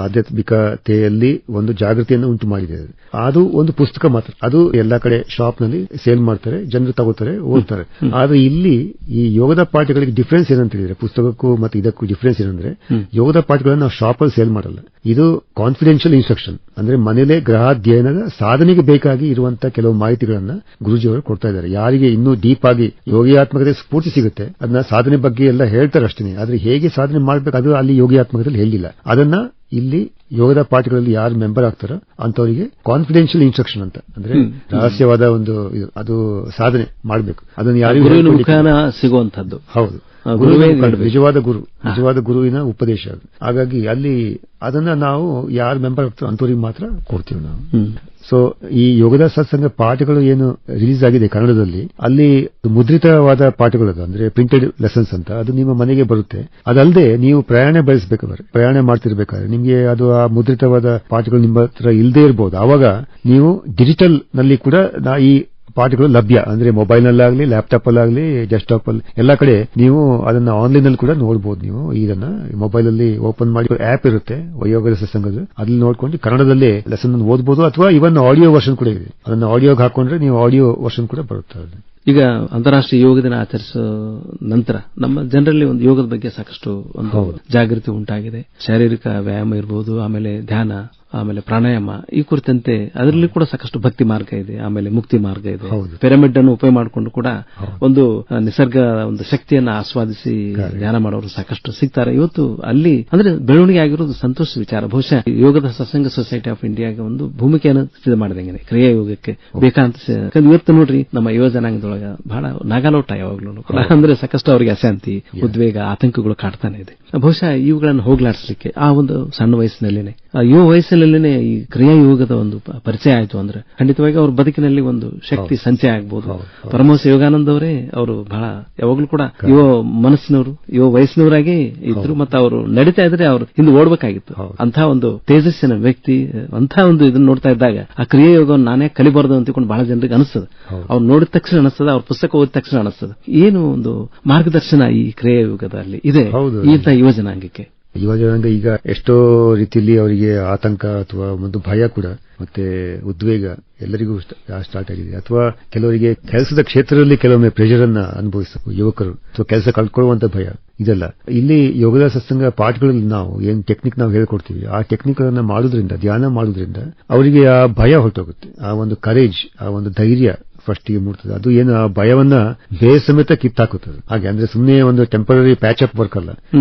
ಆಧ್ಯಾತ್ಮಿಕತೆಯಲ್ಲಿ ಒಂದು ಜಾಗೃತಿಯನ್ನು ಉಂಟು ಮಾಡಿದೆ. ಅದು ಒಂದು ಪುಸ್ತಕ ಮಾತ್ರ. ಅದು ಎಲ್ಲಾ ಕಡೆ ಶಾಪ್ ನಲ್ಲಿ ಸೇಲ್ ಮಾಡ್ತಾರೆ, ಜನರು ತಗೋತಾರೆ, ಓದ್ತಾರೆ. ಆದ್ರೆ ಇಲ್ಲಿ ಈ ಯೋಗದ ಪಾಠಗಳಿಗೆ ಡಿಫರೆನ್ಸ್ ಏನಂತ ಹೇಳಿದ್ರೆ, ಪುಸ್ತಕಕ್ಕೂ ಮತ್ತೆ ಇದಕ್ಕೂ ಡಿಫರೆನ್ಸ್ ಏನಂದ್ರೆ, ಯೋಗದ ಪಾಠಗಳನ್ನು ನಾವು ಶಾಪ್ ಅಲ್ಲಿ ಸೇಲ್ ಮಾಡಲ್ಲ. ಇದು ಕಾನ್ಫಿಡೆನ್ಷಿಯಲ್ ಇನ್ಸ್ಟ್ರಕ್ಷನ್. ಅಂದ್ರೆ ಮನೇಲೆ ಗ್ರಹಾಧ್ಯಯನದ ಸಾಧನೆಗೆ ಬೇಕಾಗಿ ಇರುವಂತಹ ಕೆಲವು ಮಾಹಿತಿಗಳನ್ನ ಗುರುಜಿಯವರು ಕೊಡ್ತಾ ಇದ್ದಾರೆ. ಯಾರಿಗೆ ಇನ್ನೂ ಡೀಪ್ ಆಗಿ ಯೋಗಿಯಾತ್ಮಕತೆ ಸ್ಫೂರ್ತಿ ಸಿಗುತ್ತೆ ಅದನ್ನ ಸಾಧನೆ ಬಗ್ಗೆ ಎಲ್ಲ ಹೇಳ್ತಾರೆ ಅಷ್ಟೇ. ಆದ್ರೆ ಹೇಗೆ ಸಾಧನೆ ಮಾಡಬೇಕು ಅದು ಅಲ್ಲಿ ಯೋಗಿಯಾತ್ಮಕದಲ್ಲಿ ಹೇಳಿಲ್ಲ. ಅದನ್ನ ಇಲ್ಲಿ ಯೋಗದ ಪಾಠಗಳಲ್ಲಿ ಯಾರು ಮೆಂಬರ್ ಆಗ್ತಾರೋ ಅಂತವರಿಗೆ ಕಾನ್ಫಿಡೆನ್ಷಿಯಲ್ ಇನ್ಸ್ಟ್ರಕ್ಷನ್ ಅಂತ, ಅಂದ್ರೆ ರಹಸ್ಯವಾದ ಒಂದು ಅದು ಸಾಧನೆ ಮಾಡಬೇಕು. ಅದನ್ನು ಯಾರಿಗೂ ಸಿಗುವಂತದ್ದು. ಹೌದು, ನಿಜವಾದ ಗುರುವಿನ ಉಪದೇಶ ಅದು. ಹಾಗಾಗಿ ಅಲ್ಲಿ ಅದನ್ನ ನಾವು ಯಾರು ಮೆಂಬರ್ ಆಗ್ತಾರೋ ಅಂತವರಿಗೆ ಮಾತ್ರ ಕೊಡ್ತೀವಿ ನಾವು. ಸೊ ಈ ಯೋಗದ ಸತ್ಸಂಗ ಪಾಠಗಳು ಏನು ರಿಲೀಸ್ ಆಗಿದೆ ಕನ್ನಡದಲ್ಲಿ, ಅಲ್ಲಿ ಮುದ್ರಿತವಾದ ಪಾಠಗಳು, ಅಂದ್ರೆ ಪ್ರಿಂಟೆಡ್ ಲೆಸನ್ಸ್ ಅಂತ, ಅದು ನಿಮ್ಮ ಮನೆಗೆ ಬರುತ್ತೆ. ಅದಲ್ಲದೆ ನೀವು ಪ್ರಯಾಣ ಮಾಡ್ತಿರ್ಬೇಕಾದ್ರೆ ನಿಮಗೆ ಅದು ಆ ಮುದ್ರಿತವಾದ ಪಾಠಗಳು ನಿಮ್ಮ ಹತ್ರ ಇಲ್ಲದೆ ಇರಬಹುದು. ಆವಾಗ ನೀವು ಡಿಜಿಟಲ್ ನಲ್ಲಿ ಕೂಡ ಈ ಪಾಠಗಳು ಲಭ್ಯ. ಅಂದ್ರೆ ಮೊಬೈಲ್ ನಲ್ಲಾಗ್ಲಿ, ಲ್ಯಾಪ್ಟಾಪ್ ಅಲ್ಲಾಗ್ಲಿ, ಡೆಸ್ಕ್ಟಾಪ್ ಅಲ್ಲಿ ಎಲ್ಲಾ ಕಡೆ ನೀವು ಅದನ್ನ ಆನ್ಲೈನ್ ಅಲ್ಲಿ ಕೂಡ ನೋಡಬಹುದು. ನೀವು ಇದನ್ನ ಮೊಬೈಲ್ ಅಲ್ಲಿ ಓಪನ್ ಮಾಡಿ ಆಪ್ ಇರುತ್ತೆ ಯೋಗದ ಸತ್ಸಂಗದ, ಅದ್ರಲ್ಲಿ ನೋಡ್ಕೊಂಡು ಕನ್ನಡದಲ್ಲಿ ಲೆಸನ್ ಓದಬಹುದು. ಅಥವಾ ಇವನ್ ಆಡಿಯೋ ವರ್ಷನ್ ಕೂಡ ಇದೆ, ಅದನ್ನ ಆಡಿಯೋಗೆ ಹಾಕೊಂಡ್ರೆ ನೀವು ಆಡಿಯೋ ವರ್ಷನ್ ಕೂಡ ಬರುತ್ತೆ. ಈಗ ಅಂತಾರಾಷ್ಟ್ರೀಯ ಯೋಗ ದಿನ ಆಚರಿಸೋ ನಂತರ ನಮ್ಮ ಜನರಲ್ಲಿ ಒಂದು ಯೋಗದ ಬಗ್ಗೆ ಸಾಕಷ್ಟು ಒಂದು ಜಾಗೃತಿ ಉಂಟಾಗಿದೆ. ಶಾರೀರಿಕ ವ್ಯಾಯಾಮ ಇರಬಹುದು, ಆಮೇಲೆ ಧ್ಯಾನ, ಆಮೇಲೆ ಪ್ರಾಣಾಯಾಮ, ಈ ಕುರಿತಂತೆ ಅದರಲ್ಲಿ ಕೂಡ ಸಾಕಷ್ಟು ಭಕ್ತಿ ಮಾರ್ಗ ಇದೆ, ಆಮೇಲೆ ಮುಕ್ತಿ ಮಾರ್ಗ ಇದೆ. ಪಿರಮಿಡ್ ಅನ್ನು ಉಪಯೋಗ ಮಾಡಿಕೊಂಡು ಕೂಡ ಒಂದು ನಿಸರ್ಗ ಒಂದು ಶಕ್ತಿಯನ್ನು ಆಸ್ವಾದಿಸಿ ಧ್ಯಾನ ಮಾಡೋರು ಸಾಕಷ್ಟು ಸಿಗ್ತಾರೆ. ಇವತ್ತು ಅಲ್ಲಿ ಅಂದ್ರೆ ಬೆಳವಣಿಗೆ ಆಗಿರೋದು ಸಂತೋಷ ವಿಚಾರ. ಬಹುಶಃ ಯೋಗದ ಸತ್ಸಂಗ ಸೊಸೈಟಿ ಆಫ್ ಇಂಡಿಯಾಗೆ ಒಂದು ಭೂಮಿಕೆಯನ್ನು ಸಿದ್ಧ ಮಾಡಿದಂಗೆ ಕ್ರಿಯಾ ಯೋಗಕ್ಕೆ ಬೇಕಾದಂತ. ಇವತ್ತು ನೋಡ್ರಿ ನಮ್ಮ ಯುವ ಜನಾಂಗದೊಳಗ ಬಹಳ ನಾಗಾಲೋಟ ಯಾವಾಗ್ಲೂ ಅಂದ್ರೆ ಸಾಕಷ್ಟು ಅವರಿಗೆ ಅಶಾಂತಿ, ಉದ್ವೇಗ, ಆತಂಕಗಳು ಕಾಡ್ತಾನೆ ಇದೆ. ಬಹುಶಃ ಇವುಗಳನ್ನು ಹೋಗ್ಲಾಡಿಸಲಿಕ್ಕೆ ಆ ಒಂದು ಸಣ್ಣ ವಯಸ್ಸಿನಲ್ಲೇನೆ, ಯುವ ವಯಸ್ಸಿನಲ್ಲೇನೆ ಈ ಕ್ರಿಯಾ ಯೋಗದ ಒಂದು ಪರಿಚಯ ಆಯಿತು ಅಂದ್ರೆ ಖಂಡಿತವಾಗಿ ಅವ್ರ ಬದುಕಿನಲ್ಲಿ ಒಂದು ಶಕ್ತಿ ಸಂಚಯ ಆಗಬಹುದು. ಪರಮಹಂಸ ಯೋಗಾನಂದ ಅವರೇ ಅವರು ಬಹಳ ಯಾವಾಗ್ಲೂ ಕೂಡ ಯುವ ಮನಸ್ಸಿನವರು, ಯುವ ವಯಸ್ಸಿನವರಾಗಿ ಇದ್ರು. ಮತ್ತು ಅವರು ನಡೀತಾ ಇದ್ರೆ ಅವ್ರು ಹಿಂದೆ ಓಡಬೇಕಾಗಿತ್ತು. ಅಂತ ಒಂದು ತೇಜಸ್ಸಿನ ವ್ಯಕ್ತಿ, ಅಂತ ಒಂದು ಇದನ್ನ ನೋಡ್ತಾ ಇದ್ದಾಗ ಆ ಕ್ರಿಯಾ ಯೋಗವನ್ನು ನಾನೇ ಕಲಿಬಾರದು ಅಂತಿಕೊಂಡು ಬಹಳ ಜನರಿಗೆ ಅನಿಸ್ತದೆ. ಅವ್ರು ನೋಡಿದ ತಕ್ಷಣ ಅನಿಸ್ತದೆ, ಅವ್ರ ಪುಸ್ತಕ ಓದಿದ ತಕ್ಷಣ ಅನಿಸ್ತದೆ. ಏನು ಒಂದು ಮಾರ್ಗದರ್ಶನ ಈ ಕ್ರಿಯಾ ಯೋಗದಲ್ಲಿ ಇದೆ ಇಂಥ ಯುವ ಜನಾಂಗಕ್ಕೆ. ಯುವ ಜನಾಂಗ ಈಗ ಎಷ್ಟೋ ರೀತಿಯಲ್ಲಿ ಅವರಿಗೆ ಆತಂಕ ಅಥವಾ ಒಂದು ಭಯ ಕೂಡ ಮತ್ತೆ ಉದ್ವೇಗ ಎಲ್ಲರಿಗೂ ಸ್ಟಾರ್ಟ್ ಆಗಿದೆ. ಅಥವಾ ಕೆಲವರಿಗೆ ಕೆಲಸದ ಕ್ಷೇತ್ರದಲ್ಲಿ ಕೆಲವೊಮ್ಮೆ ಪ್ರೆಷರ್ ಅನ್ನ ಅನುಭವಿಸಬೇಕು ಯುವಕರು, ಅಥವಾ ಕೆಲಸ ಕಳ್ಕೊಳ್ಳುವಂತ ಭಯ. ಇದೆಲ್ಲ ಇಲ್ಲಿ ಯೋಗದ ಸತ್ಸಂಗ ಪಾಠಗಳಲ್ಲಿ ನಾವು ಏನ್ ಟೆಕ್ನಿಕ್ ನಾವು ಹೇಳ್ಕೊಡ್ತೀವಿ, ಆ ಟೆಕ್ನಿಕ್ ಗಳನ್ನ ಮಾಡೋದ್ರಿಂದ, ಧ್ಯಾನ ಮಾಡೋದ್ರಿಂದ ಅವರಿಗೆ ಆ ಭಯ ಹೊರಟೋಗುತ್ತೆ. ಆ ಒಂದು ಕರೇಜ್, ಆ ಒಂದು ಧೈರ್ಯ ಫಸ್ಟ್ ಗೆ ಮೂಡ್ತದೆ. ಅದು ಏನು ಆ ಭಯವನ್ನ ಬೇರೆ ಸಮೇತ ಕಿತ್ತಾಕುತ್ತದೆ. ಹಾಗೆ ಅಂದ್ರೆ ಸುಮ್ಮನೆ ಒಂದು ಟೆಂಪರರಿ ಪ್ಯಾಚ್ ಅಪ್ ವರ್ಕ್ ಅಲ್ಲ,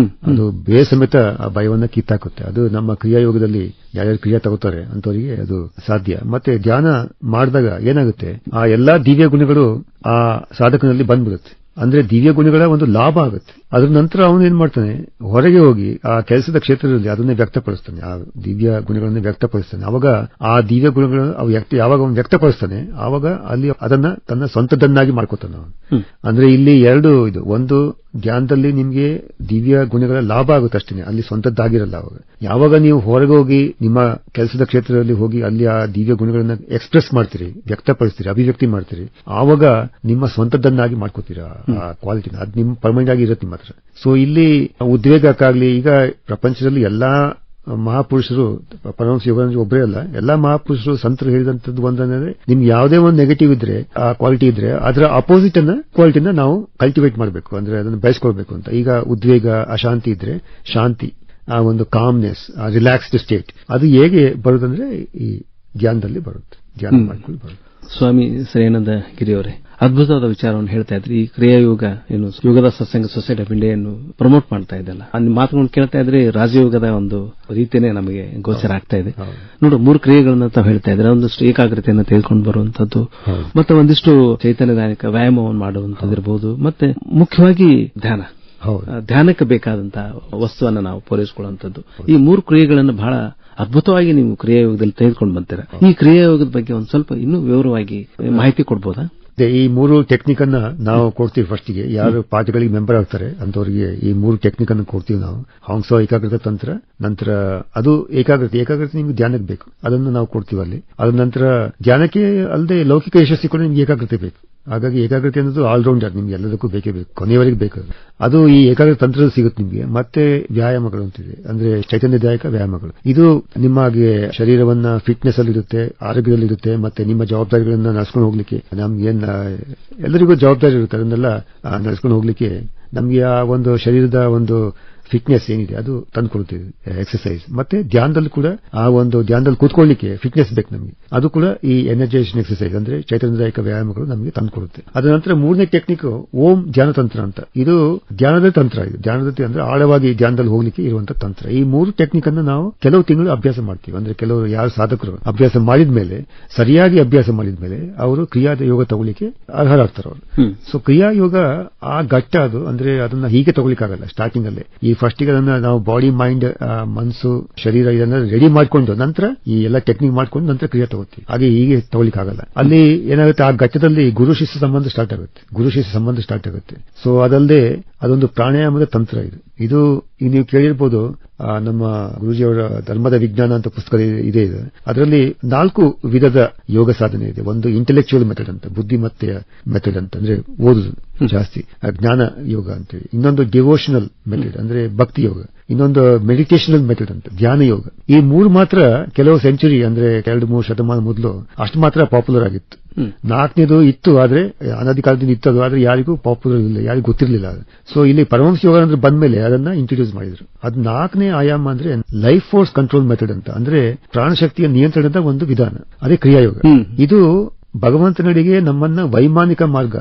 ಅದು ಬೇರೆ ಸಮೇತ ಆ ಭಯವನ್ನ ಕಿತ್ತಾಕುತ್ತೆ. ಅದು ನಮ್ಮ ಕ್ರಿಯಾಯೋಗದಲ್ಲಿ ಯಾರ್ಯಾರು ಕ್ರಿಯಾ ತಗೋತಾರೆ ಅಂತವರಿಗೆ ಅದು ಸಾಧ್ಯ. ಮತ್ತೆ ಧ್ಯಾನ ಮಾಡಿದಾಗ ಏನಾಗುತ್ತೆ, ಆ ಎಲ್ಲಾ ದಿವ್ಯ ಗುಣಗಳು ಆ ಸಾಧಕನಲ್ಲಿ ಬಂದ್ಬಿಡುತ್ತೆ. ಅಂದ್ರೆ ದಿವ್ಯ ಗುಣಗಳ ಒಂದು ಲಾಭ ಆಗುತ್ತೆ. ಅದ್ರ ನಂತರ ಅವನು ಏನ್ ಮಾಡ್ತಾನೆ, ಹೊರಗೆ ಹೋಗಿ ಆ ಕೆಲಸದ ಕ್ಷೇತ್ರದಲ್ಲಿ ಅದನ್ನೇ ವ್ಯಕ್ತಪಡಿಸ್ತಾನೆ, ಆ ದಿವ್ಯ ಗುಣಗಳನ್ನ ವ್ಯಕ್ತಪಡಿಸ್ತಾನೆ. ಅವಾಗ ಆ ದಿವ್ಯ ಗುಣಗಳನ್ನು ಯಾವಾಗ ಅವನು ವ್ಯಕ್ತಪಡಿಸ್ತಾನೆ, ಆವಾಗ ಅಲ್ಲಿ ಅದನ್ನ ತನ್ನ ಸ್ವಂತದನ್ನಾಗಿ ಮಾಡ್ಕೋತಾನೆ ಅವನು. ಅಂದ್ರೆ ಇಲ್ಲಿ ಎರಡು ಇದು, ಒಂದು ಧ್ಯಾನದಲ್ಲಿ ನಿಮ್ಗೆ ದಿವ್ಯ ಗುಣಗಳ ಲಾಭ ಆಗುತ್ತೆ ಅಷ್ಟೇ, ಅಲ್ಲಿ ಸ್ವಂತದ್ದಾಗಿರಲ್ಲ. ಅವಾಗ ಯಾವಾಗ ನೀವು ಹೊರಗೆ ಹೋಗಿ ನಿಮ್ಮ ಕೆಲಸದ ಕ್ಷೇತ್ರದಲ್ಲಿ ಹೋಗಿ ಅಲ್ಲಿ ಆ ದಿವ್ಯ ಗುಣಗಳನ್ನ ಎಕ್ಸ್ಪ್ರೆಸ್ ಮಾಡ್ತೀರಿ, ವ್ಯಕ್ತಪಡಿಸ್ತೀರಿ, ಅಭಿವ್ಯಕ್ತಿ ಮಾಡ್ತೀರಿ, ಆವಾಗ ನಿಮ್ಮ ಸ್ವಂತದನ್ನಾಗಿ ಮಾಡ್ಕೋತೀರಾ ಆ ಕ್ವಾಲಿಟಿನ. ಅದು ನಿಮ್ಮ ಪರ್ಮನೆಂಟ್ ಆಗಿ ಇರುತ್ತೆ ನಿಮ್ಮ ಹತ್ರ. ಸೊ ಇಲ್ಲಿ ಉದ್ವೇಗಕ್ಕಾಗ್ಲಿ, ಈಗ ಪ್ರಪಂಚದಲ್ಲಿ ಎಲ್ಲಾ ಮಹಾಪುರುಷರು, ಪರಮಹಂಸ ಯೋಗಾನಂದ ಒಬ್ಬರೇ ಅಲ್ಲ, ಎಲ್ಲಾ ಮಹಾಪುರುಷರು ಸಂತರು ಹೇಳಿದಂತದ್ದು ಒಂದಂದ್ರೆ, ನಿಮ್ಗೆ ಯಾವುದೇ ಒಂದು ನೆಗೆಟಿವ್ ಇದ್ರೆ, ಆ ಕ್ವಾಲಿಟಿ ಇದ್ರೆ ಅದರ ಅಪೋಸಿಟ್ ಕ್ವಾಲಿಟಿನ ನಾವು ಕಲ್ಟಿವೇಟ್ ಮಾಡಬೇಕು, ಅಂದ್ರೆ ಅದನ್ನು ಬೆಳೆಸ್ಕೊಳ್ಬೇಕು ಅಂತ. ಈಗ ಉದ್ವೇಗ, ಅಶಾಂತಿ ಇದ್ರೆ ಶಾಂತಿ, ಆ ಒಂದು ಕಾಮ್ನೆಸ್, ಆ ರಿಲ್ಯಾಕ್ಸ್ಡ್ ಸ್ಟೇಟ್, ಅದು ಹೇಗೆ ಬರುತ್ತಂದ್ರೆ ಈ ಧ್ಯಾನದಲ್ಲಿ ಬರುತ್ತೆ, ಧ್ಯಾನ ಮಾಡ್ಕೊಂಡು ಬರುತ್ತೆ. ಸ್ವಾಮಿ ಶ್ರೇಯಾನಂದ ಗಿರಿಯವರೇ, ಅದ್ಭುತವಾದ ವಿಚಾರವನ್ನು ಹೇಳ್ತಾ ಇದ್ರಿ. ಈ ಕ್ರಿಯಾಯೋಗ ಏನು ಯೋಗದ ಸತ್ಸಂಗ ಸೊಸೈಟಿ ಆಫ್ ಇಂಡಿಯಾವನ್ನು ಪ್ರಮೋಟ್ ಮಾಡ್ತಾ ಇದೆಲ್ಲ, ಮಾತುಗಳನ್ನು ಕೇಳ್ತಾ ಇದ್ರೆ ರಾಜಯೋಗದ ಒಂದು ರೀತಿಯೇ ನಮಗೆ ಗೋಚರ ಆಗ್ತಾ ಇದೆ. ನೋಡು, 3 ಕ್ರಿಯೆಗಳನ್ನ ತಾವು ಹೇಳ್ತಾ ಇದ್ರೆ, ಒಂದಷ್ಟು ಏಕಾಗ್ರತೆಯನ್ನು ತೆಗೆದುಕೊಂಡು ಬರುವಂತದ್ದು, ಮತ್ತೆ ಒಂದಿಷ್ಟು ಚೈತನ್ಯದಾಯಕ ವ್ಯಾಯಾಮವನ್ನು ಮಾಡುವಂತದ್ದಿರಬಹುದು, ಮತ್ತೆ ಮುಖ್ಯವಾಗಿ ಧ್ಯಾನಕ್ಕೆ ಬೇಕಾದಂತಹ ವಸ್ತುವನ್ನು ನಾವು ಪೂರೈಸಿಕೊಳ್ಳುವಂತದ್ದು. ಈ 3 ಕ್ರಿಯೆಗಳನ್ನು ಬಹಳ ಅದ್ಭುತವಾಗಿ ನೀವು ಕ್ರಿಯಾಯೋಗದಲ್ಲಿ ತೆಗೆದುಕೊಂಡು ಬಂತೀರಾ. ಈ ಕ್ರಿಯಾಯೋಗದ ಬಗ್ಗೆ ಒಂದು ಸ್ವಲ್ಪ ಇನ್ನೂ ವಿವರವಾಗಿ ಮಾಹಿತಿ ಕೊಡ್ಬೋದಾ? ಈ 3 ಟೆಕ್ನಿಕ್ ಅನ್ನ ನಾವು ಕೊಡ್ತೀವಿ. ಫಸ್ಟ್ಗೆ ಯಾರು ಪಾಠಗಳಿಗೆ ಮೆಂಬರ್ ಆಗ್ತಾರೆ ಅಂತವರಿಗೆ ಈ 3 ಟೆಕ್ನಿಕ್ ಅನ್ನು ಕೊಡ್ತೀವಿ ನಾವು. ಹಾಂಗ್ಸೋ ಏಕಾಗ್ರತೆ ತಂತ್ರ, ನಂತರ ಅದು ಏಕಾಗ್ರತೆ ನಿಮ್ಗೆ ಧ್ಯಾನಕ್ಕೆ ಬೇಕು, ಅದನ್ನು ನಾವು ಕೊಡ್ತೀವಿ ಅಲ್ಲಿ. ಅದ ನಂತರ ಧ್ಯಾನಕ್ಕೆ ಅಲ್ಲದೆ ಲೌಕಿಕ ಯಶಸ್ಸಿ ಕೂಡ ನಿಮ್ಗೆ ಏಕಾಗ್ರತೆ ಬೇಕು. ಹಾಗಾಗಿ ಏಕಾಗ್ರತೆ ಅನ್ನೋದು ಆಲ್ರೌಂಡರ್, ನಿಮ್ಗೆ ಎಲ್ಲದಕ್ಕೂ ಬೇಕೇ ಬೇಕು, ಕೊನೆಯವರೆಗೆ ಬೇಕು. ಅದು ಈ ಏಕಾಗ್ರತೆ ತಂತ್ರದಲ್ಲಿ ಸಿಗುತ್ತೆ ನಿಮ್ಗೆ. ಮತ್ತೆ ವ್ಯಾಯಾಮಗಳು ಅಂತಿದೆ, ಅಂದ್ರೆ ಚೈತನ್ಯದಾಯಕ ವ್ಯಾಯಾಮಗಳು. ಇದು ನಿಮಗೆ ಶರೀರವನ್ನ ಫಿಟ್ನೆಸ್ ಅಲ್ಲಿ ಇರುತ್ತೆ, ಆರೋಗ್ಯದಲ್ಲಿರುತ್ತೆ, ಮತ್ತೆ ನಿಮ್ಮ ಜವಾಬ್ದಾರಿಗಳನ್ನ ನಡೆಸ್ಕೊಂಡು ಹೋಗ್ಲಿಕ್ಕೆ, ನಮ್ಗೇನ್ ಎಲ್ಲರಿಗೂ ಜವಾಬ್ದಾರಿ ಇರುತ್ತೆ, ಅದನ್ನೆಲ್ಲ ನಡೆಸ್ಕೊಂಡು ಹೋಗ್ಲಿಕ್ಕೆ ನಮ್ಗೆ ಆ ಒಂದು ಶರೀರದ ಒಂದು ಫಿಟ್ನೆಸ್ ಏನಿದೆ ಅದು ತಂದುಕೊಡ್ತೀವಿ ಎಕ್ಸರ್ಸೈಸ್. ಮತ್ತೆ ಧ್ಯಾನದಲ್ಲಿ ಕೂಡ ಆ ಒಂದು ಧ್ಯಾನದಲ್ಲಿ ಕೂತ್ಕೊಳ್ಳಿಕ್ಕೆ ಫಿಟ್ನೆಸ್ ಬೇಕು ನಮಗೆ, ಅದು ಕೂಡ ಈ ಎನರ್ಜೈಸೇಷನ್ ಎಕ್ಸರ್ಸೈಸ್ ಅಂದ್ರೆ ಚೈತನ್ಯದಾಯಕ ವ್ಯಾಯಾಮಗಳು ನಮಗೆ ತಂದುಕೊಡುತ್ತೆ. ಅದರ ನಂತರ 3ನೇ ಟೆಕ್ನಿಕ್ ಓಂ ಧ್ಯಾನ ತಂತ್ರ ಅಂತ. ಇದು ಧ್ಯಾನದ ತಂತ್ರ, ಇದು ಧ್ಯಾನದ ಅಂದ್ರೆ ಆಳವಾಗಿ ಧ್ಯಾನದಲ್ಲಿ ಹೋಗ್ಲಿಕ್ಕೆ ಇರುವಂತಹ ತಂತ್ರ. ಈ 3 ಟೆಕ್ನಿಕ್ ಅನ್ನು ನಾವು ಕೆಲವು ತಿಂಗಳು ಅಭ್ಯಾಸ ಮಾಡ್ತೀವಿ. ಅಂದ್ರೆ ಕೆಲವರು ಯಾರು ಸಾಧಕರು ಅಭ್ಯಾಸ ಮಾಡಿದ್ಮೇಲೆ, ಸರಿಯಾಗಿ ಅಭ್ಯಾಸ ಮಾಡಿದ್ಮೇಲೆ ಅವರು ಕ್ರಿಯಾದ ಯೋಗ ತಗೊಳ್ಳಿಕ್ಕೆ ಅರ್ಹರಾಗ್ತಾರೆ ಅವರು. ಸೊ ಕ್ರಿಯಾ ಯೋಗ ಆ ಘಟ್ಟ ಅದು, ಅಂದ್ರೆ ಅದನ್ನ ಹೀಗೆ ತಗೊಳ್ಳಿಕ್ಕಾಗಲ್ಲ ಸ್ಟಾರ್ಟಿಂಗ್ ಅಲ್ಲೇ. ಈ ಫಸ್ಟಿಗೆ ಅದನ್ನ ನಾವು ಬಾಡಿ, ಮೈಂಡ್, ಮನಸ್ಸು, ಶರೀರ ಇದನ್ನ ರೆಡಿ ಮಾಡ್ಕೊಂಡು ನಂತರ ಈ ಎಲ್ಲ ಟೆಕ್ನಿಕ್ ಮಾಡ್ಕೊಂಡು ನಂತರ ಕ್ರಿಯೆ ತಗೋತೀವಿ. ಹಾಗೆ ಹೀಗೆ ತಗೊಳ್ಳಿಕ್ಕಾಗಲ್ಲ. ಅಲ್ಲಿ ಏನಾಗುತ್ತೆ, ಆ ಘಟ್ಟದಲ್ಲಿ ಗುರು ಶಿಷ್ಯ ಸಂಬಂಧ ಸ್ಟಾರ್ಟ್ ಆಗುತ್ತೆ. ಸೊ ಅದಲ್ಲದೆ ಅದೊಂದು ಪ್ರಾಣಾಯಾಮದ ತಂತ್ರ ಇದು. ಇದು ಈಗ ನೀವು ಕೇಳಿರ್ಬೋದು, ನಮ್ಮ ಗುರುಜಿಯವರ ಧರ್ಮದ ವಿಜ್ಞಾನ ಅಂತ ಪುಸ್ತಕ ಇದೆ. ಅದರಲ್ಲಿ 4 ವಿಧದ ಯೋಗ ಸಾಧನೆ ಇದೆ. ಒಂದು ಇಂಟೆಲೆಕ್ಚುಯಲ್ ಮೆಥಡ್ ಅಂತ, ಬುದ್ಧಿಮತ್ತೆಯ ಮೆಥಡ್ ಅಂತ, ಅಂದ್ರೆ ಓದುದು ಜಾಸ್ತಿ, ಜ್ಞಾನ ಯೋಗ ಅಂತೇಳಿ. ಇನ್ನೊಂದು ಡಿವೋಷನಲ್ ಮೆಥಡ್ ಅಂದ್ರೆ ಭಕ್ತಿ ಯೋಗ. ಇನ್ನೊಂದು ಮೆಡಿಟೇಷನಲ್ ಮೆಥಡ್ ಅಂತ, ಧ್ಯಾನ ಯೋಗ. ಈ 3 ಮಾತ್ರ ಕೆಲವು ಸೆಂಚುರಿ ಅಂದ್ರೆ 2-3 ಶತಮಾನ ಮೊದಲು ಅಷ್ಟು ಮಾತ್ರ ಪಾಪ್ಯುಲರ್ ಆಗಿತ್ತು. 4ನೇದು ಇತ್ತು, ಆದ್ರೆ ಅನಾದಿ ಕಾಲದಿಂದ ಇತ್ತು ಅದು, ಆದ್ರೆ ಯಾರಿಗೂ ಪಾಪ್ಯುಲರ್ ಇಲ್ಲ, ಯಾರಿಗೂ ಗೊತ್ತಿರಲಿಲ್ಲ. ಸೊ ಇಲ್ಲಿ ಪರಮಹಂಸ ಯೋಗ ಅಂದ್ರೆ ಬಂದ್ಮೇಲೆ ಅದನ್ನ ಇಂಟ್ರೊಡ್ಯೂಸ್ ಮಾಡಿದ್ರು. ಅದು 4ನೇ ಆಯಾಮ ಅಂದ್ರೆ ಲೈಫ್ ಫೋರ್ಸ್ ಕಂಟ್ರೋಲ್ ಮೆಥಡ್ ಅಂತ, ಅಂದ್ರೆ ಪ್ರಾಣಶಕ್ತಿಯ ನಿಯಂತ್ರಣದ ಒಂದು ವಿಧಾನ, ಅದೇ ಕ್ರಿಯಾಯೋಗ. ಇದು ಭಗವಂತನಡಿಗೆ ನಮ್ಮನ್ನ ವೈಮಾನಿಕ ಮಾರ್ಗ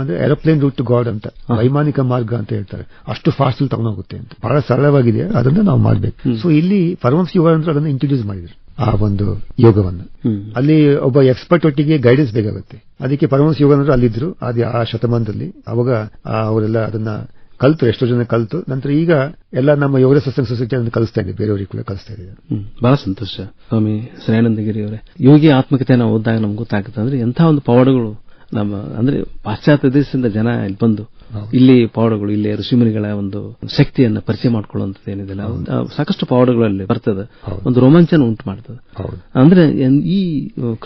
ಅಂದ್ರೆ ಏರೋಪ್ಲೇನ್ ರೂಟ್ ಟು ಗಾಡ್ ಅಂತ, ವೈಮಾನಿಕ ಮಾರ್ಗ ಅಂತ ಹೇಳ್ತಾರೆ. ಅಷ್ಟು ಫಾಸ್ಟ್ ಅಲ್ಲಿ ತಗೊಂಡೋಗುತ್ತೆ ಅಂತ, ಬಹಳ ಸರಳವಾಗಿದೆ, ಅದನ್ನ ನಾವು ಮಾಡ್ಬೇಕು. ಸೊ ಇಲ್ಲಿ ಪರಮಹಂಸ ಯೋಗ ಅಂದ್ರೆ ಅದನ್ನ ಇಂಟ್ರೊಡ್ಯೂಸ್ ಮಾಡಿದ್ರು, ಆ ಒಂದು ಯೋಗವನ್ನು. ಅಲ್ಲಿ ಒಬ್ಬ ಎಕ್ಸ್ಪರ್ಟ್ ಒಟ್ಟಿಗೆ ಗೈಡೆನ್ಸ್ ಬೇಕಾಗುತ್ತೆ. ಅದಕ್ಕೆ ಪರಮಹಂಸ ಯೋಗ ಅಂದ್ರೆ ಅಲ್ಲಿದ್ರು ಆ ಶತಮಾನದಲ್ಲಿ. ಅವಾಗ ಅವರೆಲ್ಲ ಅದನ್ನ ಕಲ್ತು, ಎಷ್ಟೋ ಜನ ಕಲ್ತು ನಂತರ ಈಗ ಎಲ್ಲ ನಮ್ಮ ಯೋಗ ಸತ್ಸಂಗ ಸೊಸೈಟಿ ಅದನ್ನು ಕಲಿಸ್ತಾ ಇದೆ, ಬೇರೆಯವರಿಗೆ ಕೂಡ ಕಲಿಸ್ತಾ ಇದೆ. ಬಹಳ ಸಂತೋಷ ಸ್ವಾಮಿ ಶ್ರೇಯಾನಂದಗಿರಿ ಅವರೇ. ಯೋಗಿ ಆತ್ಮಕಥೆಯನ್ನು ಓದಿದಾಗ ನಮ್ಗೆ ಗೊತ್ತಾಗುತ್ತೆ ಅಂದ್ರೆ ಎಂಥ ಒಂದು ಪವಾಡಗಳು ನಮ್ಮ ಅಂದ್ರೆ ಪಾಶ್ಚಾತ್ಯ ದೇಶದಿಂದ ಜನ ಇಲ್ಲಿ ಬಂದು ಇಲ್ಲಿ ಪವಾಡಗಳು, ಇಲ್ಲಿ ಋಷಿಮುನಿಗಳ ಒಂದು ಶಕ್ತಿಯನ್ನ ಪರಿಚಯ ಮಾಡ್ಕೊಳ್ಳುವಂಥದ್ದು ಏನಿದೆ, ಸಾಕಷ್ಟು ಪವಾಡಗಳಲ್ಲಿ ಬರ್ತದೆ, ಒಂದು ರೋಮಾಂಚನ ಉಂಟು ಮಾಡ್ತದೆ. ಅಂದ್ರೆ ಈ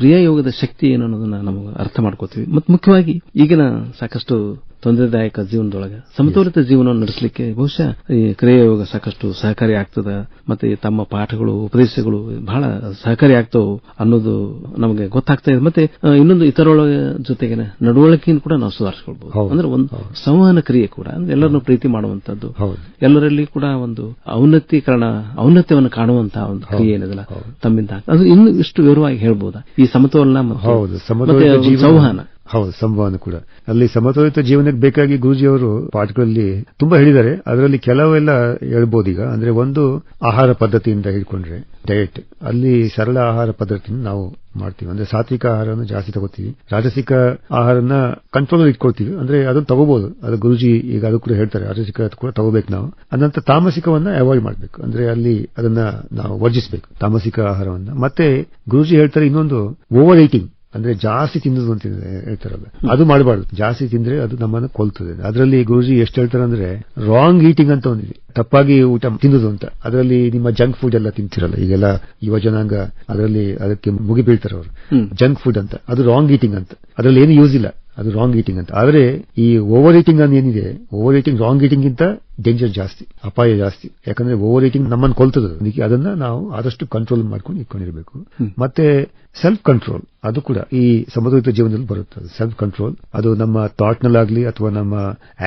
ಕ್ರಿಯಾಯೋಗದ ಶಕ್ತಿ ಏನು ಅನ್ನೋದನ್ನ ನಮಗೆ ಅರ್ಥ ಮಾಡ್ಕೋತೀವಿ. ಮತ್ತು ಮುಖ್ಯವಾಗಿ ಈಗಿನ ಸಾಕಷ್ಟು ತೊಂದರೆದಾಯಕ ಜೀವನದೊಳಗೆ ಸಮತೋಲಿತ ಜೀವನವನ್ನು ನಡೆಸಲಿಕ್ಕೆ ಬಹುಶಃ ಈ ಕ್ರಿಯಾಯೋಗ ಸಾಕಷ್ಟು ಸಹಕಾರಿ ಆಗ್ತದೆ. ಮತ್ತೆ ತಮ್ಮ ಪಾಠಗಳು, ಉಪದೇಶಗಳು ಬಹಳ ಸಹಕಾರಿ ಆಗ್ತವೆ ಅನ್ನೋದು ನಮಗೆ ಗೊತ್ತಾಗ್ತಾ ಇದೆ. ಮತ್ತೆ ಇನ್ನೊಂದು ಇತರೊಳಗ ಜೊತೆಗೆ ನಡವಳಿಕೆಯನ್ನು ಕೂಡ ನಾವು ಸುಧಾರಿಸಿಕೊಳ್ಬಹುದು. ಅಂದ್ರೆ ಒಂದು ಸಂವಹನ ಕ್ರಿಯೆ ಕೂಡ, ಅಂದ್ರೆ ಎಲ್ಲರನ್ನು ಪ್ರೀತಿ ಮಾಡುವಂತದ್ದು, ಎಲ್ಲರಲ್ಲಿ ಕೂಡ ಒಂದು ಔನ್ನತ್ಯವನ್ನು ಕಾಣುವಂತಹ ಒಂದು ಕ್ರಿಯೆ ಏನಿದೆಲ್ಲ ತಮ್ಮಿಂದ, ಅದು ಇನ್ನು ಇಷ್ಟು ವಿವರವಾಗಿ ಹೇಳ್ಬೋದಾ ಈ ಸಮತೋಲನ ಮತ್ತು ಸಂವಹನ? ಹೌದು, ಸಂವಹನ ಕೂಡ. ಅಲ್ಲಿ ಸಮತೋಲಿತ ಜೀವನಕ್ಕೆ ಬೇಕಾಗಿ ಗುರುಜಿಯವರು ಪಾಠಗಳಲ್ಲಿ ತುಂಬಾ ಹೇಳಿದ್ದಾರೆ. ಅದರಲ್ಲಿ ಕೆಲವೆಲ್ಲ ಹೇಳ್ಬೋದು ಈಗ. ಅಂದ್ರೆ ಒಂದು ಆಹಾರ ಪದ್ಧತಿಯಿಂದ ಹಿಡ್ಕೊಂಡ್ರೆ ಡಯಟ್, ಅಲ್ಲಿ ಸರಳ ಆಹಾರ ಪದ್ಧತಿಯನ್ನು ನಾವು ಮಾಡ್ತೀವಿ. ಅಂದ್ರೆ ಸಾತ್ವಿಕ ಆಹಾರವನ್ನು ಜಾಸ್ತಿ ತಗೋತೀವಿ, ರಾಜಸಿಕ ಆಹಾರನ ಕಂಟ್ರೋಲ್ ಇಟ್ಕೊಳ್ತೀವಿ. ಅಂದ್ರೆ ಅದನ್ನು ತಗೋಬಹುದು, ಅದು ಗುರುಜಿ ಈಗ ಅದು ಕೂಡ ಹೇಳ್ತಾರೆ, ರಾಜಸಿಕ ಕೂಡ ತಗೋಬೇಕು ನಾವು. ಅನಂತರ ತಾಮಸಿಕವನ್ನ ಅವಾಯ್ಡ್ ಮಾಡಬೇಕು, ಅಂದ್ರೆ ಅಲ್ಲಿ ಅದನ್ನ ನಾವು ವರ್ಜಿಸಬೇಕು, ತಾಮಸಿಕ ಆಹಾರವನ್ನ. ಮತ್ತೆ ಗುರುಜಿ ಹೇಳ್ತಾರೆ ಇನ್ನೊಂದು ಓವರ್ ಈಟಿಂಗ್, ಅಂದ್ರೆ ಜಾಸ್ತಿ ತಿನ್ನೋದು ಅಂತ ಹೇಳ್ತಾರಲ್ಲ, ಅದು ಮಾಡಬಾರ್ದು. ಜಾಸ್ತಿ ತಿಂದ್ರೆ ಅದು ನಮ್ಮನ್ನು ಕೊಲ್ತದೆ. ಅದರಲ್ಲಿ ಗುರುಜಿ ಎಷ್ಟು ಹೇಳ್ತಾರೆ ಅಂದ್ರೆ ರಾಂಗ್ ಈಟಿಂಗ್ ಅಂತ ಒಂದಿದೆ, ತಪ್ಪಾಗಿ ಊಟ ತಿನ್ನೋದು ಅಂತ. ಅದರಲ್ಲಿ ನಿಮ್ಮ ಜಂಕ್ ಫುಡ್ ಎಲ್ಲ ತಿಂತಿರಲ್ಲ ಈಗೆಲ್ಲ ಯುವ ಜನಾಂಗ, ಅದರಲ್ಲಿ ಅದಕ್ಕೆ ಮುಗಿ ಬೀಳ್ತಾರೆ ಅವರು. ಜಂಕ್ ಫುಡ್ ಅಂತ, ಅದು ರಾಂಗ್ ಈಟಿಂಗ್ ಅಂತ, ಅದರಲ್ಲಿ ಏನು ಯೂಸ್ ಇಲ್ಲ, ಅದು ರಾಂಗ್ ಈಟಿಂಗ್ ಅಂತ. ಆದ್ರೆ ಈ ಓವರ್ ಈಟಿಂಗ್ ಅಂತ ಏನಿದೆ, ಓವರ್ ಈಟಿಂಗ್ ರಾಂಗ್ ಈಟಿಂಗ್ ಗಿಂತ ಡೇಂಜರ್ ಜಾಸ್ತಿ, ಅಪಾಯ ಜಾಸ್ತಿ. ಯಾಕಂದ್ರೆ ಓವರ್ ಈಟಿಂಗ್ ನಮ್ಮನ್ನು ಕೊಲ್ತದೆ. ಅದಕ್ಕೆ ಅದನ್ನ ನಾವು ಆದಷ್ಟು ಕಂಟ್ರೋಲ್ ಮಾಡ್ಕೊಂಡು ಇಟ್ಕೊಂಡಿರ್ಬೇಕು. ಮತ್ತೆ ಸೆಲ್ಫ್ ಕಂಟ್ರೋಲ್, ಅದು ಕೂಡ ಈ ಸಮತೋಲಿತ ಜೀವನದಲ್ಲಿ ಬರುತ್ತೆ. ಸೆಲ್ಫ್ ಕಂಟ್ರೋಲ್ ಅದು ನಮ್ಮ ಥಾಟ್ ನಲ್ಲಾಗ್ಲಿ ಅಥವಾ ನಮ್ಮ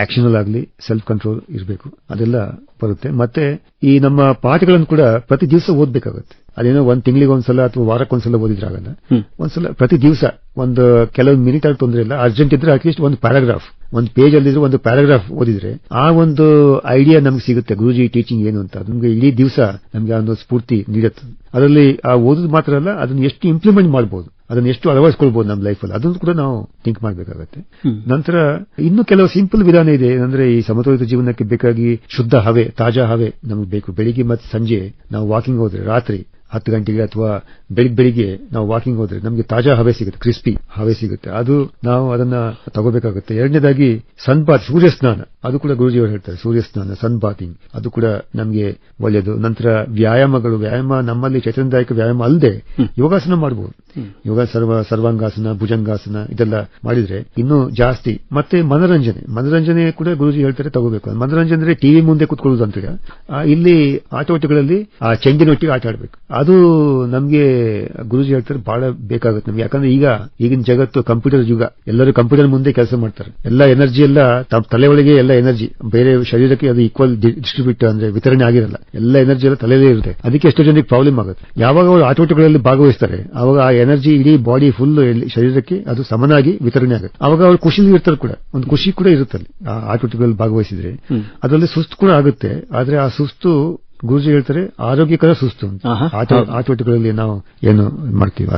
ಆಕ್ಷನ್ ಅಲ್ಲಾಗ್ಲಿ ಸೆಲ್ಫ್ ಕಂಟ್ರೋಲ್ ಇರಬೇಕು, ಅದೆಲ್ಲ ಬರುತ್ತೆ. ಮತ್ತೆ ಈ ನಮ್ಮ ಪಾಠಗಳನ್ನು ಕೂಡ ಪ್ರತಿ ದಿವಸ ಓದಬೇಕಾಗುತ್ತೆ. ಅದೇನೋ ಒಂದ್ ತಿಂಗಳಿಗೆ ಒಂದ್ಸಲ ಅಥವಾ ವಾರಕ್ಕೊಂದ್ಸಲ ಓದಿದ್ರಾಗಲ್ಲ, ಒಂದ್ಸಲ ಪ್ರತಿ ದಿವಸ ಒಂದು ಕೆಲವು ಮಿನಿಟ್ ಆಗಿ ತೊಂದರೆ ಇಲ್ಲ. ಅರ್ಜೆಂಟ್ ಇದ್ರೆ ಅಟ್ಲೀಸ್ಟ್ ಒಂದು ಪ್ಯಾರಾಗ್ರಾಫ್, ಒಂದು ಪೇಜ್ ಅಲ್ಲಿದ್ರೆ ಒಂದು ಪ್ಯಾರಾಗ್ರಾಫ್ ಓದಿದ್ರೆ ಆ ಒಂದು ಐಡಿಯಾ ನಮ್ಗೆ ಸಿಗುತ್ತೆ, ಗುರುಜಿ ಟೀಚಿಂಗ್ ಏನು ಅಂತ. ನಮ್ಗೆ ಇಡೀ ದಿವಸ ನಮ್ಗೆ ಒಂದು ಸ್ಫೂರ್ತಿ ನೀಡುತ್ತೆ. ಅದರಲ್ಲಿ ಆ ಓದೋದು ಮಾತ್ರ ಅಲ್ಲ, ಅದನ್ನ ಎಷ್ಟು ಇಂಪ್ಲಿಮೆಂಟ್ ಮಾಡಬಹುದು, ಅದನ್ನ ಎಷ್ಟು ಅಳವಡಿಸ್ಕೊಳ್ಬಹುದು ನಮ್ಮ ಲೈಫಲ್ಲಿ, ಅದನ್ನು ಕೂಡ ನಾವು ಥಿಂಕ್ ಮಾಡಬೇಕಾಗತ್ತೆ. ನಂತರ ಇನ್ನು ಕೆಲವು ಸಿಂಪಲ್ ವಿಧಾನ ಇದೆ. ಅಂದ್ರೆ ಈ ಸಮತೋಲಿತ ಜೀವನಕ್ಕೆ ಬೇಕಾಗಿ ಶುದ್ಧ ಹವೆ, ತಾಜಾ ಹವೆ ನಮ್ಗೆ ಬೇಕು. ಬೆಳಿಗ್ಗೆ ಮತ್ತು ಸಂಜೆ ನಾವು ವಾಕಿಂಗ್ ಹೋದ್ರೆ, ರಾತ್ರಿ 10 ಗಂಟೆಗೆ ಅಥವಾ ಬೆಳಿಗ್ಗೆ ನಾವು ವಾಕಿಂಗ್ ಹೋದ್ರೆ ನಮಗೆ ತಾಜಾ ಹವೆ ಸಿಗುತ್ತೆ, ಕ್ರಿಸ್ಪಿ ಹವೆ ಸಿಗುತ್ತೆ. ಅದು ನಾವು ಅದನ್ನ ತಗೋಬೇಕಾಗುತ್ತೆ. ಎರಡನೇದಾಗಿ ಸನ್ಬಾತ್, ಸೂರ್ಯ ಸ್ನಾನ, ಅದು ಕೂಡ ಗುರುಜಿಯವರು ಹೇಳ್ತಾರೆ. ಸೂರ್ಯ ಸ್ನಾನ, ಸನ್ ಬಾತಿಂಗ್, ಅದು ಕೂಡ ನಮಗೆ ಒಳ್ಳೆಯದು. ನಂತರ ವ್ಯಾಯಾಮಗಳು, ವ್ಯಾಯಾಮ ನಮ್ಮಲ್ಲಿ ಚೈತನ್ಯದಾಯಕ ವ್ಯಾಯಾಮ ಅಲ್ಲದೆ ಯೋಗಾಸನ ಮಾಡಬಹುದು. ಯೋಗ ಸರ್ವಾಂಗಾಸನ, ಭುಜಂಗಾಸನ ಇದೆಲ್ಲ ಮಾಡಿದ್ರೆ ಇನ್ನೂ ಜಾಸ್ತಿ. ಮತ್ತೆ ಮನರಂಜನೆ ಕೂಡ ಗುರುಜಿ ಹೇಳ್ತಾರೆ ತಗೋಬೇಕು. ಮನರಂಜನೆ ಅಂದ್ರೆ ಟಿವಿ ಮುಂದೆ ಕುತ್ಕೊಳ್ಳೋದು ಅಂತ. ಇಲ್ಲಿ ಆಟೋಟಗಳಲ್ಲಿ ಆ ಚೆಂಡಿನೊಟ್ಟಿಗೆ ಆಟ ಆಡಬೇಕು. ಅದು ನಮ್ಗೆ ಗುರುಜಿ ಹೇಳ್ತಾರೆ ಬಹಳ ಬೇಕಾಗುತ್ತೆ ನಮ್ಗೆ. ಯಾಕಂದ್ರೆ ಈಗಿನ ಜಗತ್ತು ಕಂಪ್ಯೂಟರ್ ಯುಗ, ಎಲ್ಲರೂ ಕಂಪ್ಯೂಟರ್ ಮುಂದೆ ಕೆಲಸ ಮಾಡ್ತಾರೆ. ಎಲ್ಲ ಎನರ್ಜಿ ಎಲ್ಲ ತಲೆ ಒಳಗೆ, ಎಲ್ಲ ಎನರ್ಜಿ ಬೇರೆ ಶರೀರಕ್ಕೆ ಅದು ಈಕ್ವಲ್ ಡಿಸ್ಟ್ರಿಬ್ಯೂಟ್ ಅಂದ್ರೆ ವಿತರಣೆ ಆಗಿರಲ್ಲ. ಎಲ್ಲ ಎನರ್ಜಿ ಎಲ್ಲ ತಲೆಯಲ್ಲೇ ಇರುತ್ತೆ. ಅದಕ್ಕೆ ಎಷ್ಟೋ ಜನಕ್ಕೆ ಪ್ರಾಬ್ಲಮ್ ಆಗುತ್ತೆ. ಯಾವಾಗ ಅವರು ಆಟೋಟಗಳಲ್ಲಿ ಭಾಗವಹಿಸ್ತಾರೆ ಅವಾಗ ಆ ಎನರ್ಜಿ ಇಡೀ ಬಾಡಿ ಫುಲ್ ಶರೀರಕ್ಕೆ ಅದು ಸಮನಾಗಿ ವಿತರಣೆ ಆಗುತ್ತೆ. ಅವಾಗ ಅವ್ರು ಖುಷಿ ಇರ್ತಾರೆ ಕೂಡ, ಒಂದು ಖುಷಿ ಕೂಡ ಇರುತ್ತೆ ಆ ಆಟೋಟಗಳಲ್ಲಿ ಭಾಗವಹಿಸಿದ್ರೆ. ಅದರಲ್ಲಿ ಸುಸ್ತು ಕೂಡ ಆಗುತ್ತೆ. ಆದ್ರೆ ಆ ಸುಸ್ತು ಗುರುಜಿ ಹೇಳ್ತಾರೆ ಆರೋಗ್ಯಕರ ಸುಸ್ತು ಅಂತ. ಆಟೋಟಗಳಲ್ಲಿ ನಾವು ಏನು ಮಾಡ್ತೀವಿ.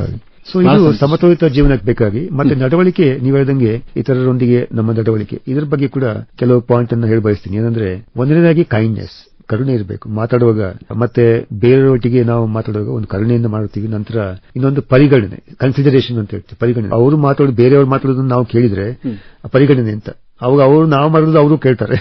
ಸೊ ಇದು ಸಮತೋಲಿತ ಜೀವನಕ್ಕೆ ಬೇಕಾಗಿ. ಮತ್ತೆ ನಡವಳಿಕೆ, ನೀವು ಹೇಳಿದಂಗೆ ಇತರರೊಂದಿಗೆ ನಮ್ಮ ನಡವಳಿಕೆ, ಇದ್ರ ಬಗ್ಗೆ ಕೂಡ ಕೆಲವು ಪಾಯಿಂಟ್ ಅನ್ನು ಹೇಳಿ ಬಯಸ್ತೀನಿ. ಏನಂದ್ರೆ ಒಂದನೇದಾಗಿ ಕೈಂಡ್ನೆಸ್, ಕರುಣೆ ಇರಬೇಕು ಮಾತಾಡುವಾಗ. ಮತ್ತೆ ಬೇರೆಯವರೊಟ್ಟಿಗೆ ನಾವು ಮಾತಾಡುವಾಗ ಒಂದು ಕರುಣೆಯಿಂದ ಮಾಡುತ್ತೀವಿ. ನಂತರ ಇನ್ನೊಂದು ಪರಿಗಣನೆ, ಕನ್ಸಿಡರೇಷನ್ ಅಂತ ಹೇಳ್ತೀವಿ. ಪರಿಗಣನೆ, ಅವರು ಬೇರೆಯವರು ಮಾತಾಡೋದನ್ನು ನಾವು ಕೇಳಿದ್ರೆ ಪರಿಗಣನೆ ಅಂತ. ಅವಾಗ ಅವರು ನಾವು ಮಾಡಿದ್ರು ಅವರು ಕೇಳ್ತಾರೆ.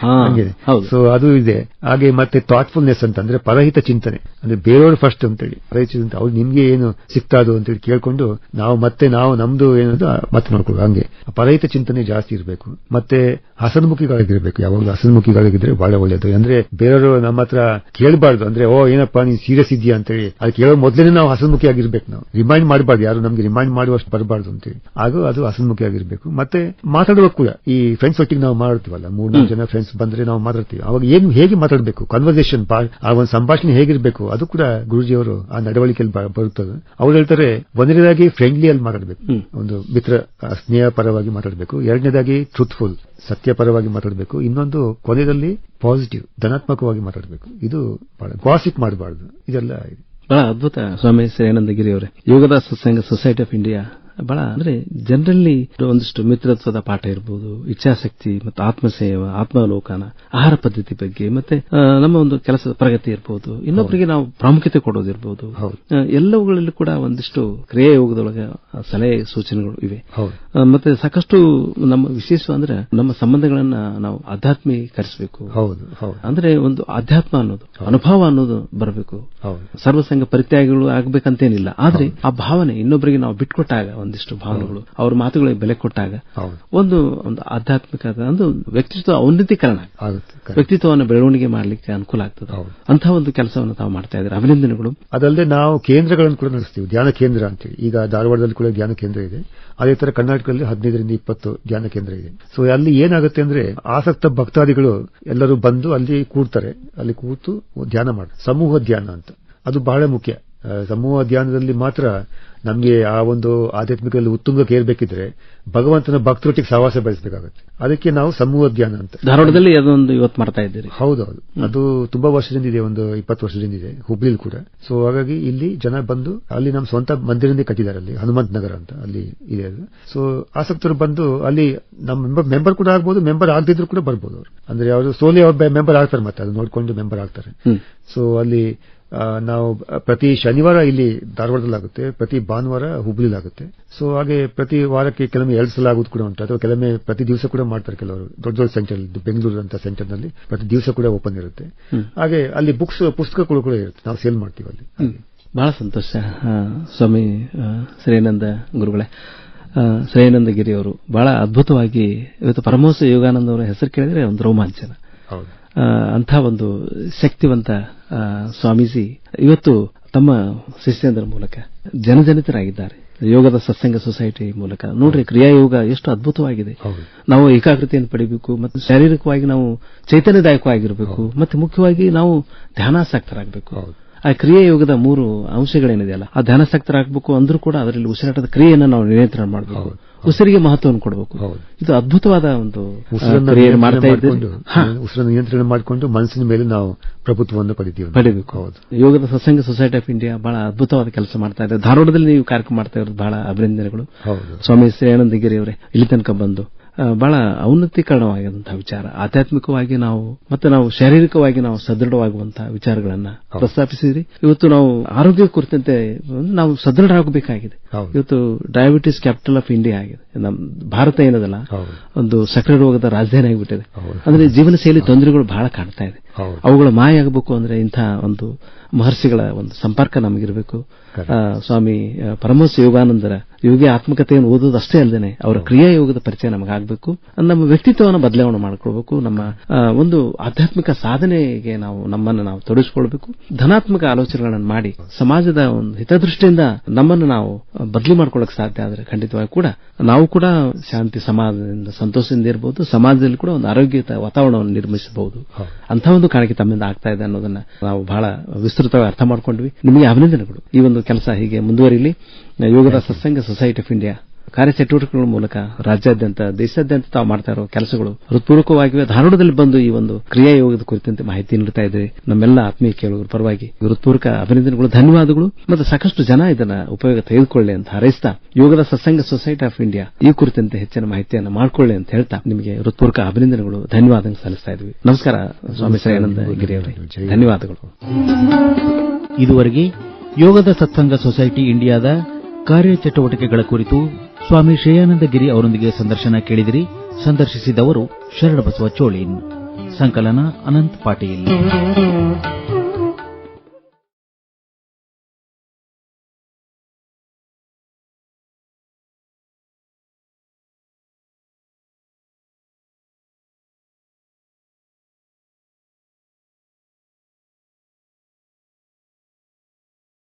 ಹಂಗೆ ಹೌದು. ಸೊ ಅದು ಇದೆ. ಹಾಗೆ ಮತ್ತೆ ಥಾಟ್ಫುಲ್ನೆಸ್ ಅಂತ ಅಂದ್ರೆ ಪರಹಿತ ಚಿಂತನೆ, ಅಂದ್ರೆ ಬೇರೆಯವರು ಫಸ್ಟ್ ಅಂತೇಳಿ ಪರಹಿತ ಚಿಂತನೆ, ಅವ್ರು ನಿಮ್ಗೆ ಏನು ಸಿಗ್ತಾದು ಅಂತೇಳಿ ಕೇಳ್ಕೊಂಡು ನಾವು ನಮ್ದು ಏನದು ಮತ್ತೆ ನೋಡ್ಕೊಳ್ಳೋದು. ಹಂಗೆ ಪರಹಿತ ಚಿಂತನೆ ಜಾಸ್ತಿ ಇರಬೇಕು. ಮತ್ತೆ ಹಸನ್ಮುಖಿಗಳಿಗಿರ್ಬೇಕು. ಯಾವಾಗಲೂ ಹಸನ್ಮುಖಿಗಳಿಗಿದ್ರೆ ಬಹಳ ಒಳ್ಳೇದು. ಅಂದ್ರೆ ಬೇರೆಯವರು ನಮ್ಮ ಹತ್ರ ಕೇಳಬಾರ್ದು, ಅಂದ್ರೆ ಏನಪ್ಪಾ ನೀನ್ ಸೀರಿಯಸ್ ಇದೆಯಾ ಅಂತೇಳಿ ಅದು ಕೇಳೋ ಮೊದಲೇ ನಾವು ಹಸನ್ಮುಖಿಯಾಗಿರ್ಬೇಕು. ನಾವು ರಿಮೈಂಡ್ ಮಾಡಬಾರ್ದು, ಯಾರು ನಮ್ಗೆ ರಿಮೈಂಡ್ ಮಾಡುವಷ್ಟು ಬರಬಾರ್ದು ಅಂತೇಳಿ. ಆಗ ಅದು ಹಸನ್ಮುಖಿಯಾಗಿರ್ಬೇಕು. ಮತ್ತೆ ಮಾತಾಡುವಾಗ ಕೂಡ ಈ ಫ್ರೆಂಡ್ಸ್ ಒಟ್ಟಿಗೆ ನಾವು ಮಾಡ್ತೀವಲ್ಲ, 3-4 ಜನ ಫ್ರೆಂಡ್ಸ್ ಬಂದ್ರೆ ನಾವು ಮಾತಾಡ್ತೀವಿ, ಅವಾಗ ಹೇಗೆ ಮಾತಾಡಬೇಕು, ಕನ್ವರ್ಸೇಷನ್ ಆ ಒಂದು ಸಂಭಾಷಣೆ ಹೇಗಿರ್ಬೇಕು ಅದು ಕೂಡ ಗುರುಜಿಯವರು ಆ ನಡವಳಿಕೆಯಲ್ಲಿ ಬರುತ್ತದೆ. ಅವ್ರು ಹೇಳ್ತಾರೆ, ಒಂದನೇದಾಗಿ ಫ್ರೆಂಡ್ಲಿ ಅಲ್ಲಿ ಮಾತಾಡಬೇಕು, ಒಂದು ಮಿತ್ರ ಸ್ನೇಹ ಪರವಾಗಿ ಮಾತಾಡಬೇಕು. ಎರಡನೇದಾಗಿ ಟ್ರೂತ್ಫುಲ್ ಸತ್ಯಪರವಾಗಿ ಮಾತಾಡಬೇಕು. ಇನ್ನೊಂದು ಕೊನೆಯಲ್ಲಿ ಪಾಸಿಟಿವ್ ಧನಾತ್ಮಕವಾಗಿ ಮಾತಾಡಬೇಕು. ಇದು ಬಹಳ ಗಾಸಿಪ್ ಮಾಡಬಾರ್ದು. ಇದೆಲ್ಲ ಇದೆ. ಬಹಳ ಅದ್ಭುತ ಸ್ವಾಮಿ ಶ್ರೇಯಾನಂದ ಗಿರಿ ಅವರೇ. ಯೋಗದ ಸತ್ಸಂಗ ಸೊಸೈಟಿ ಆಫ್ ಇಂಡಿಯಾ ಬಹಳ ಅಂದ್ರೆ ಜನರಲ್ಲಿ ಒಂದಿಷ್ಟು ಮಿತ್ರತ್ವದ ಪಾಠ ಇರಬಹುದು, ಇಚ್ಛಾಶಕ್ತಿ ಮತ್ತು ಆತ್ಮಸೇವ, ಆತ್ಮಾವಲೋಕನ, ಆಹಾರ ಪದ್ಧತಿ ಬಗ್ಗೆ, ಮತ್ತೆ ನಮ್ಮ ಒಂದು ಕೆಲಸದ ಪ್ರಗತಿ ಇರಬಹುದು, ಇನ್ನೊಬ್ಬರಿಗೆ ನಾವು ಪ್ರಾಮುಖ್ಯತೆ ಕೊಡೋದಿರಬಹುದು, ಎಲ್ಲವುಗಳಲ್ಲಿ ಕೂಡ ಒಂದಿಷ್ಟು ಕ್ರಿಯಾ ಯೋಗದೊಳಗೆ ಸಲಹೆ ಸೂಚನೆಗಳು ಇವೆ. ಮತ್ತೆ ಸಾಕಷ್ಟು ನಮ್ಮ ವಿಶೇಷ ಅಂದ್ರೆ ನಮ್ಮ ಸಂಬಂಧಗಳನ್ನ ನಾವು ಆಧ್ಯಾತ್ಮೀಕರಿಸಬೇಕು. ಅಂದ್ರೆ ಒಂದು ಅಧ್ಯಾತ್ಮ ಅನ್ನೋದು ಅನುಭವ ಅನ್ನೋದು ಬರಬೇಕು. ಸರ್ವಸಂಗ ಪರಿತ್ಯಾಗಿಗಳು ಆಗ್ಬೇಕಂತೇನಿಲ್ಲ, ಆದ್ರೆ ಆ ಭಾವನೆ ಇನ್ನೊಬ್ಬರಿಗೆ ನಾವು ಬಿಟ್ಕೊಟ್ಟಾಗ, ಒಂದಿಷ್ಟು ಭಾವನೆಗಳು ಅವ್ರ ಮಾತುಗಳಿಗೆ ಬೆಲೆ ಕೊಟ್ಟಾಗ ಒಂದು ಆಧ್ಯಾತ್ಮಿಕ ಒಂದು ವ್ಯಕ್ತಿತ್ವ ಔನ್ನತೀಕರಣ, ವ್ಯಕ್ತಿತ್ವವನ್ನು ಬೆಳವಣಿಗೆ ಮಾಡಲಿಕ್ಕೆ ಅನುಕೂಲ ಆಗ್ತದೆ. ಅಂತಹ ಒಂದು ಕೆಲಸವನ್ನು ತಾವು ಮಾಡ್ತಾ ಇದ್ದಾರೆ, ಅಭಿನಂದನೆಗಳು. ಅದಲ್ಲದೆ ನಾವು ಕೇಂದ್ರಗಳನ್ನು ಕೂಡ ನಡೆಸ್ತೀವಿ, ಧ್ಯಾನ ಕೇಂದ್ರ ಅಂತೇಳಿ. ಈಗ ಧಾರವಾಡದಲ್ಲಿ ಕೂಡ ಧ್ಯಾನ ಕೇಂದ್ರ ಇದೆ. ಅದೇ ತರ ಕರ್ನಾಟಕದಲ್ಲಿ 15-20 ಧ್ಯಾನ ಕೇಂದ್ರ ಇದೆ. ಸೊ ಅಲ್ಲಿ ಏನಾಗುತ್ತೆ ಅಂದ್ರೆ ಆಸಕ್ತ ಭಕ್ತಾದಿಗಳು ಎಲ್ಲರೂ ಬಂದು ಅಲ್ಲಿ ಕೂರ್ತಾರೆ, ಅಲ್ಲಿ ಕೂತು ಧ್ಯಾನ ಮಾಡ್ತಾರೆ. ಸಮೂಹ ಧ್ಯಾನ ಅಂತ ಅದು ಬಹಳ ಮುಖ್ಯ. ಸಮೂಹ ಧ್ಯಾನದಲ್ಲಿ ಮಾತ್ರ ನಮಗೆ ಆ ಒಂದು ಆಧ್ಯಾತ್ಮಿಕದಲ್ಲಿ ಉತ್ತುಂಗಕ್ಕೆ ಏರ್ಬೇಕಿದ್ರೆ ಭಗವಂತನ ಭಕ್ತರೊಟ್ಟಿಗೆ ಸಹವಾಸ ಬೆಳೆಸಬೇಕಾಗುತ್ತೆ. ಅದಕ್ಕೆ ನಾವು ಸಮೂಹ ಧ್ಯಾನ ಅಂತ ಧಾರವಾಡದಲ್ಲಿ ಅದೊಂದು ಇವತ್ತು ಮಾಡ್ತಾ ಇದ್ದೀರಿ. ಹೌದೌದು, ಅದು ತುಂಬಾ ವರ್ಷದಿಂದ ಇದೆ, ಒಂದು 20 ವರ್ಷದಿಂದ ಇದೆ ಹುಬ್ಳಿಲ್ ಕೂಡ. ಸೊ ಹಾಗಾಗಿ ಇಲ್ಲಿ ಜನ ಬಂದು ಅಲ್ಲಿ ನಮ್ಮ ಸ್ವಂತ ಮಂದಿರನೇ ಕಟ್ಟಿದ್ದಾರೆ, ಅಲ್ಲಿ ಹನುಮಂತ ನಗರ ಅಂತ ಅಲ್ಲಿ ಇದೆ ಅದು. ಸೊ ಆಸಕ್ತರು ಬಂದು ಅಲ್ಲಿ ನಮ್ಮ ಮೆಂಬರ್ ಕೂಡ ಆಗ್ಬೋದು, ಮೆಂಬರ್ ಆಗದಿದ್ರು ಕೂಡ ಬರ್ಬೋದು ಅವರು. ಅಂದ್ರೆ ಅವರು ಸೋಲಿ ಮೆಂಬರ್ ಆಗ್ತಾರೆ, ಮತ್ತೆ ಅದು ನೋಡ್ಕೊಂಡು ಮೆಂಬರ್ ಆಗ್ತಾರೆ. ಸೊ ಅಲ್ಲಿ ನಾವು ಪ್ರತಿ ಶನಿವಾರ ಇಲ್ಲಿ ಧಾರವಾಡದಲ್ಲಾಗುತ್ತೆ, ಪ್ರತಿ ಭಾನುವಾರ ಹುಬ್ಳಿಲಾಗುತ್ತೆ. ಸೊ ಹಾಗೆ ಪ್ರತಿ ವಾರಕ್ಕೆ ಕೆಲವೊಮ್ಮೆ 2 ಸಲ ಆಗೋದು ಕೂಡ ಉಂಟು, ಅಥವಾ ಕೆಲವೊಮ್ಮೆ ಪ್ರತಿ ದಿವಸ ಕೂಡ ಮಾಡ್ತಾರೆ. ಕೆಲವರು ದೊಡ್ಡ ದೊಡ್ಡ ಸೆಂಟರ್, ಬೆಂಗಳೂರು ಅಂತ ಸೆಂಟರ್ ನಲ್ಲಿ ಪ್ರತಿ ದಿವಸ ಕೂಡ ಓಪನ್ ಇರುತ್ತೆ. ಹಾಗೆ ಅಲ್ಲಿ ಪುಸ್ತಕಗಳು ಕೂಡ ಇರುತ್ತೆ, ನಾವು ಸೇಲ್ ಮಾಡ್ತೀವಿ ಅಲ್ಲಿ. ಬಹಳ ಸಂತೋಷ ಸ್ವಾಮಿ ಶ್ರೇಯಾನಂದ ಗುರುಗಳೇ. ಶ್ರೇಯಾನಂದ ಗಿರಿ ಅವರು ಬಹಳ ಅದ್ಭುತವಾಗಿ ಇವತ್ತು ಪರಮಹಂಸ ಯೋಗಾನಂದ ಅವರ ಹೆಸರು ಕೇಳಿದ್ರೆ ಒಂದು ರೋಮಾಂಚನ. ಅಂಥ ಒಂದು ಶಕ್ತಿವಂತ ಸ್ವಾಮೀಜಿ ಇವತ್ತು ತಮ್ಮ ಶಿಷ್ಯಂದರ ಮೂಲಕ ಜನಜನಿತರಾಗಿದ್ದಾರೆ. ಯೋಗದ ಸತ್ಸಂಗ ಸೊಸೈಟಿ ಮೂಲಕ ನೋಡ್ರಿ, ಕ್ರಿಯಾಯೋಗ ಎಷ್ಟು ಅದ್ಭುತವಾಗಿದೆ. ನಾವು ಏಕಾಗ್ರತೆಯನ್ನು ಪಡಿಬೇಕು, ಮತ್ತು ಶಾರೀರಿಕವಾಗಿ ನಾವು ಚೈತನ್ಯದಾಯಕವಾಗಿರಬೇಕು, ಮತ್ತೆ ಮುಖ್ಯವಾಗಿ ನಾವು ಧ್ಯಾನಾಸಕ್ತರಾಗಬೇಕು. ಆ ಕ್ರಿಯಾಯೋಗದ 3 ಅಂಶಗಳೇನಿದೆಯಲ್ಲ, ಆ ಧ್ಯಾನಾಸಕ್ತರಾಗಬೇಕು ಅಂದ್ರೂ ಕೂಡ ಅದರಲ್ಲಿ ಉಸಿರಾಟದ ಕ್ರಿಯೆಯನ್ನು ನಾವು ನಿಯಂತ್ರಣ ಮಾಡಬೇಕು, ಉಸಿರಿಗೆ ಮಹತ್ವವನ್ನು ಕೊಡಬೇಕು. ಇದು ಅದ್ಭುತವಾದ ಒಂದು ಉಸಿರನ್ನು ನಿಯಂತ್ರಣ ಮಾಡಿಕೊಂಡು ಮನಸ್ಸಿನ ಮೇಲೆ ನಾವು ಪ್ರಭುತ್ವವನ್ನು ಪಡಿಬೇಕು. ಯೋಗದ ಸತ್ಸಂಗ ಸೊಸೈಟಿ ಆಫ್ ಇಂಡಿಯಾ ಬಹಳ ಅದ್ಭುತವಾದ ಕೆಲಸ ಮಾಡ್ತಾ ಇದೆ. ಧಾರವಾಡದಲ್ಲಿ ನೀವು ಕಾರ್ಯಕ್ರಮ ಮಾಡ್ತಾ ಇರೋದು ಬಹಳ ಅಭಿನಂದನೆಗಳು ಸ್ವಾಮಿ ಶ್ರೇಯಾನಂದ ಗಿರಿ ಅವರೇ. ಇಲ್ಲಿ ತನಕ ಬಂದು ಬಹಳ ಔನ್ನತೀಕರಣವಾಗಿರುವಂತಹ ವಿಚಾರ, ಆಧ್ಯಾತ್ಮಿಕವಾಗಿ ನಾವು ಮತ್ತೆ ನಾವು ಶಾರೀರಿಕವಾಗಿ ನಾವು ಸದೃಢವಾಗುವಂತಹ ವಿಚಾರಗಳನ್ನ ಪ್ರಸ್ತಾಪಿಸಿದ್ರಿ. ಇವತ್ತು ನಾವು ಆರೋಗ್ಯ ಕುರಿತಂತೆ ನಾವು ಸದೃಢರಾಗಬೇಕಾಗಿದೆ. ಇವತ್ತು ಡಯಾಬಿಟಿಸ್ ಕ್ಯಾಪಿಟಲ್ ಆಫ್ ಇಂಡಿಯಾ ಆಗಿದೆ. ನಮ್ಮ ಭಾರತ ಏನದಲ್ಲ ಒಂದು ಸಕ್ಕರೆ ರೋಗದ ರಾಜಧಾನಿ ಆಗಿಬಿಟ್ಟಿದೆ. ಅಂದ್ರೆ ಜೀವನ ಶೈಲಿ ತೊಂದರೆಗಳು ಬಹಳ ಕಾಣ್ತಾ ಇದೆ. ಅವುಗಳ ಮಾಯ ಆಗಬೇಕು ಅಂದ್ರೆ ಇಂಥ ಒಂದು ಮಹರ್ಷಿಗಳ ಒಂದು ಸಂಪರ್ಕ ನಮಗಿರಬೇಕು. ಸ್ವಾಮಿ ಪರಮಹಂಸ ಯೋಗಾನಂದರ ಯೋಗಿ ಆತ್ಮಕತೆಯನ್ನು ಓದೋದು ಅಷ್ಟೇ ಅಲ್ಲದೆ ಅವರ ಕ್ರಿಯಾ ಯೋಗದ ಪರಿಚಯ ನಮಗಾಗಬೇಕು. ನಮ್ಮ ವ್ಯಕ್ತಿತ್ವವನ್ನು ಬದಲಾವಣೆ ಮಾಡಿಕೊಳ್ಬೇಕು. ನಮ್ಮ ಒಂದು ಆಧ್ಯಾತ್ಮಿಕ ಸಾಧನೆಗೆ ನಮ್ಮನ್ನು ನಾವು ತೊಡಗಿಸಿಕೊಳ್ಬೇಕು. ಧನಾತ್ಮಕ ಆಲೋಚನೆಗಳನ್ನು ಮಾಡಿ ಸಮಾಜದ ಒಂದು ಹಿತದೃಷ್ಟಿಯಿಂದ ನಮ್ಮನ್ನು ನಾವು ಬದಲಿ ಮಾಡ್ಕೊಳ್ಳೋಕೆ ಸಾಧ್ಯ ಆದರೆ ಖಂಡಿತವಾಗಿ ಕೂಡ ನಾವು ಕೂಡ ಶಾಂತಿ ಸಮಾಜದಿಂದ ಸಂತೋಷದಿಂದ ಇರಬಹುದು, ಸಮಾಜದಲ್ಲಿ ಕೂಡ ಒಂದು ಆರೋಗ್ಯಯುತ ವಾತಾವರಣವನ್ನು ನಿರ್ಮಿಸಬಹುದು. ಅಂತ ಒಂದು ಕಾಣಿಕೆ ತಮ್ಮಿಂದ ಆಗ್ತಾ ಇದೆ ಅನ್ನೋದನ್ನ ನಾವು ಬಹಳ ವಿಸ್ತೃತವಾಗಿ ಅರ್ಥ ಮಾಡ್ಕೊಂಡ್ವಿ. ನಿಮಗೆ ಅಭಿನಂದನೆಗಳು. ಈ ಒಂದು ಕೆಲಸ ಹೀಗೆ ಮುಂದುವರಿಲಿ. ಯೋಗದ ಸತ್ಸಂಗ ಸೊಸೈಟಿ ಆಫ್ ಇಂಡಿಯಾ ಕಾರ್ಯಚಟುವಟಿಕೆಗಳ ಮೂಲಕ ರಾಜ್ಯಾದ್ಯಂತ ದೇಶಾದ್ಯಂತ ತಾವು ಮಾಡ್ತಾ ಇರೋ ಕೆಲಸಗಳು ಹೃತ್ಪೂರ್ವಕವಾಗಿವೆ. ಧಾರವಾಡದಲ್ಲಿ ಬಂದು ಈ ಒಂದು ಕ್ರಿಯಾ ಯೋಗದ ಕುರಿತಂತೆ ಮಾಹಿತಿ ನೀಡುತ್ತಾ ಇದ್ದಾರೆ. ನಮ್ಮೆಲ್ಲ ಆತ್ಮೀಯ ಕೇಳುಗರ ಪರವಾಗಿ ಹೃತ್ಪೂರ್ವಕ ಅಭಿನಂದನೆಗಳು, ಧನ್ಯವಾದಗಳು. ಮತ್ತು ಸಾಕಷ್ಟು ಜನ ಇದನ್ನ ಉಪಯೋಗ ತೆಗೆದುಕೊಳ್ಳಿ ಅಂತ ಹಾರೈಸ್ತಾ ಯೋಗದ ಸತ್ಸಂಗ ಸೊಸೈಟಿ ಆಫ್ ಇಂಡಿಯಾ ಈ ಕುರಿತಂತೆ ಹೆಚ್ಚಿನ ಮಾಹಿತಿಯನ್ನು ಮಾಡಿಕೊಳ್ಳಿ ಅಂತ ಹೇಳ್ತಾ ನಿಮಗೆ ಹೃತ್ಪೂರ್ವಕ ಅಭಿನಂದನೆಗಳು, ಧನ್ಯವಾದ ಸಲ್ಲಿಸ್ತಾ ಇದ್ವಿ. ನಮಸ್ಕಾರ ಸ್ವಾಮಿ ಶ್ರೇಯಾನಂದ ಗಿರಿ ಅವರೇ, ಧನ್ಯವಾದಗಳು. ಇದುವರೆಗೆ ಯೋಗದ ಸತ್ಸಂಗ ಸೊಸೈಟಿ ಇಂಡಿಯಾದ ಕಾರ್ಯಚಟುವಟಿಕೆಗಳ ಕುರಿತು ಸ್ವಾಮಿ ಶ್ರೇಯಾನಂದ ಗಿರಿ ಅವರೊಂದಿಗೆ ಸಂದರ್ಶನ ಕೇಳಿದಿರಿ. ಸಂದರ್ಶಿಸಿದವರು ಶರಣಬಸವ ಚೋಳೀನ್. ಸಂಕಲನ ಅನಂತ್ ಪಾಟೀಲ್.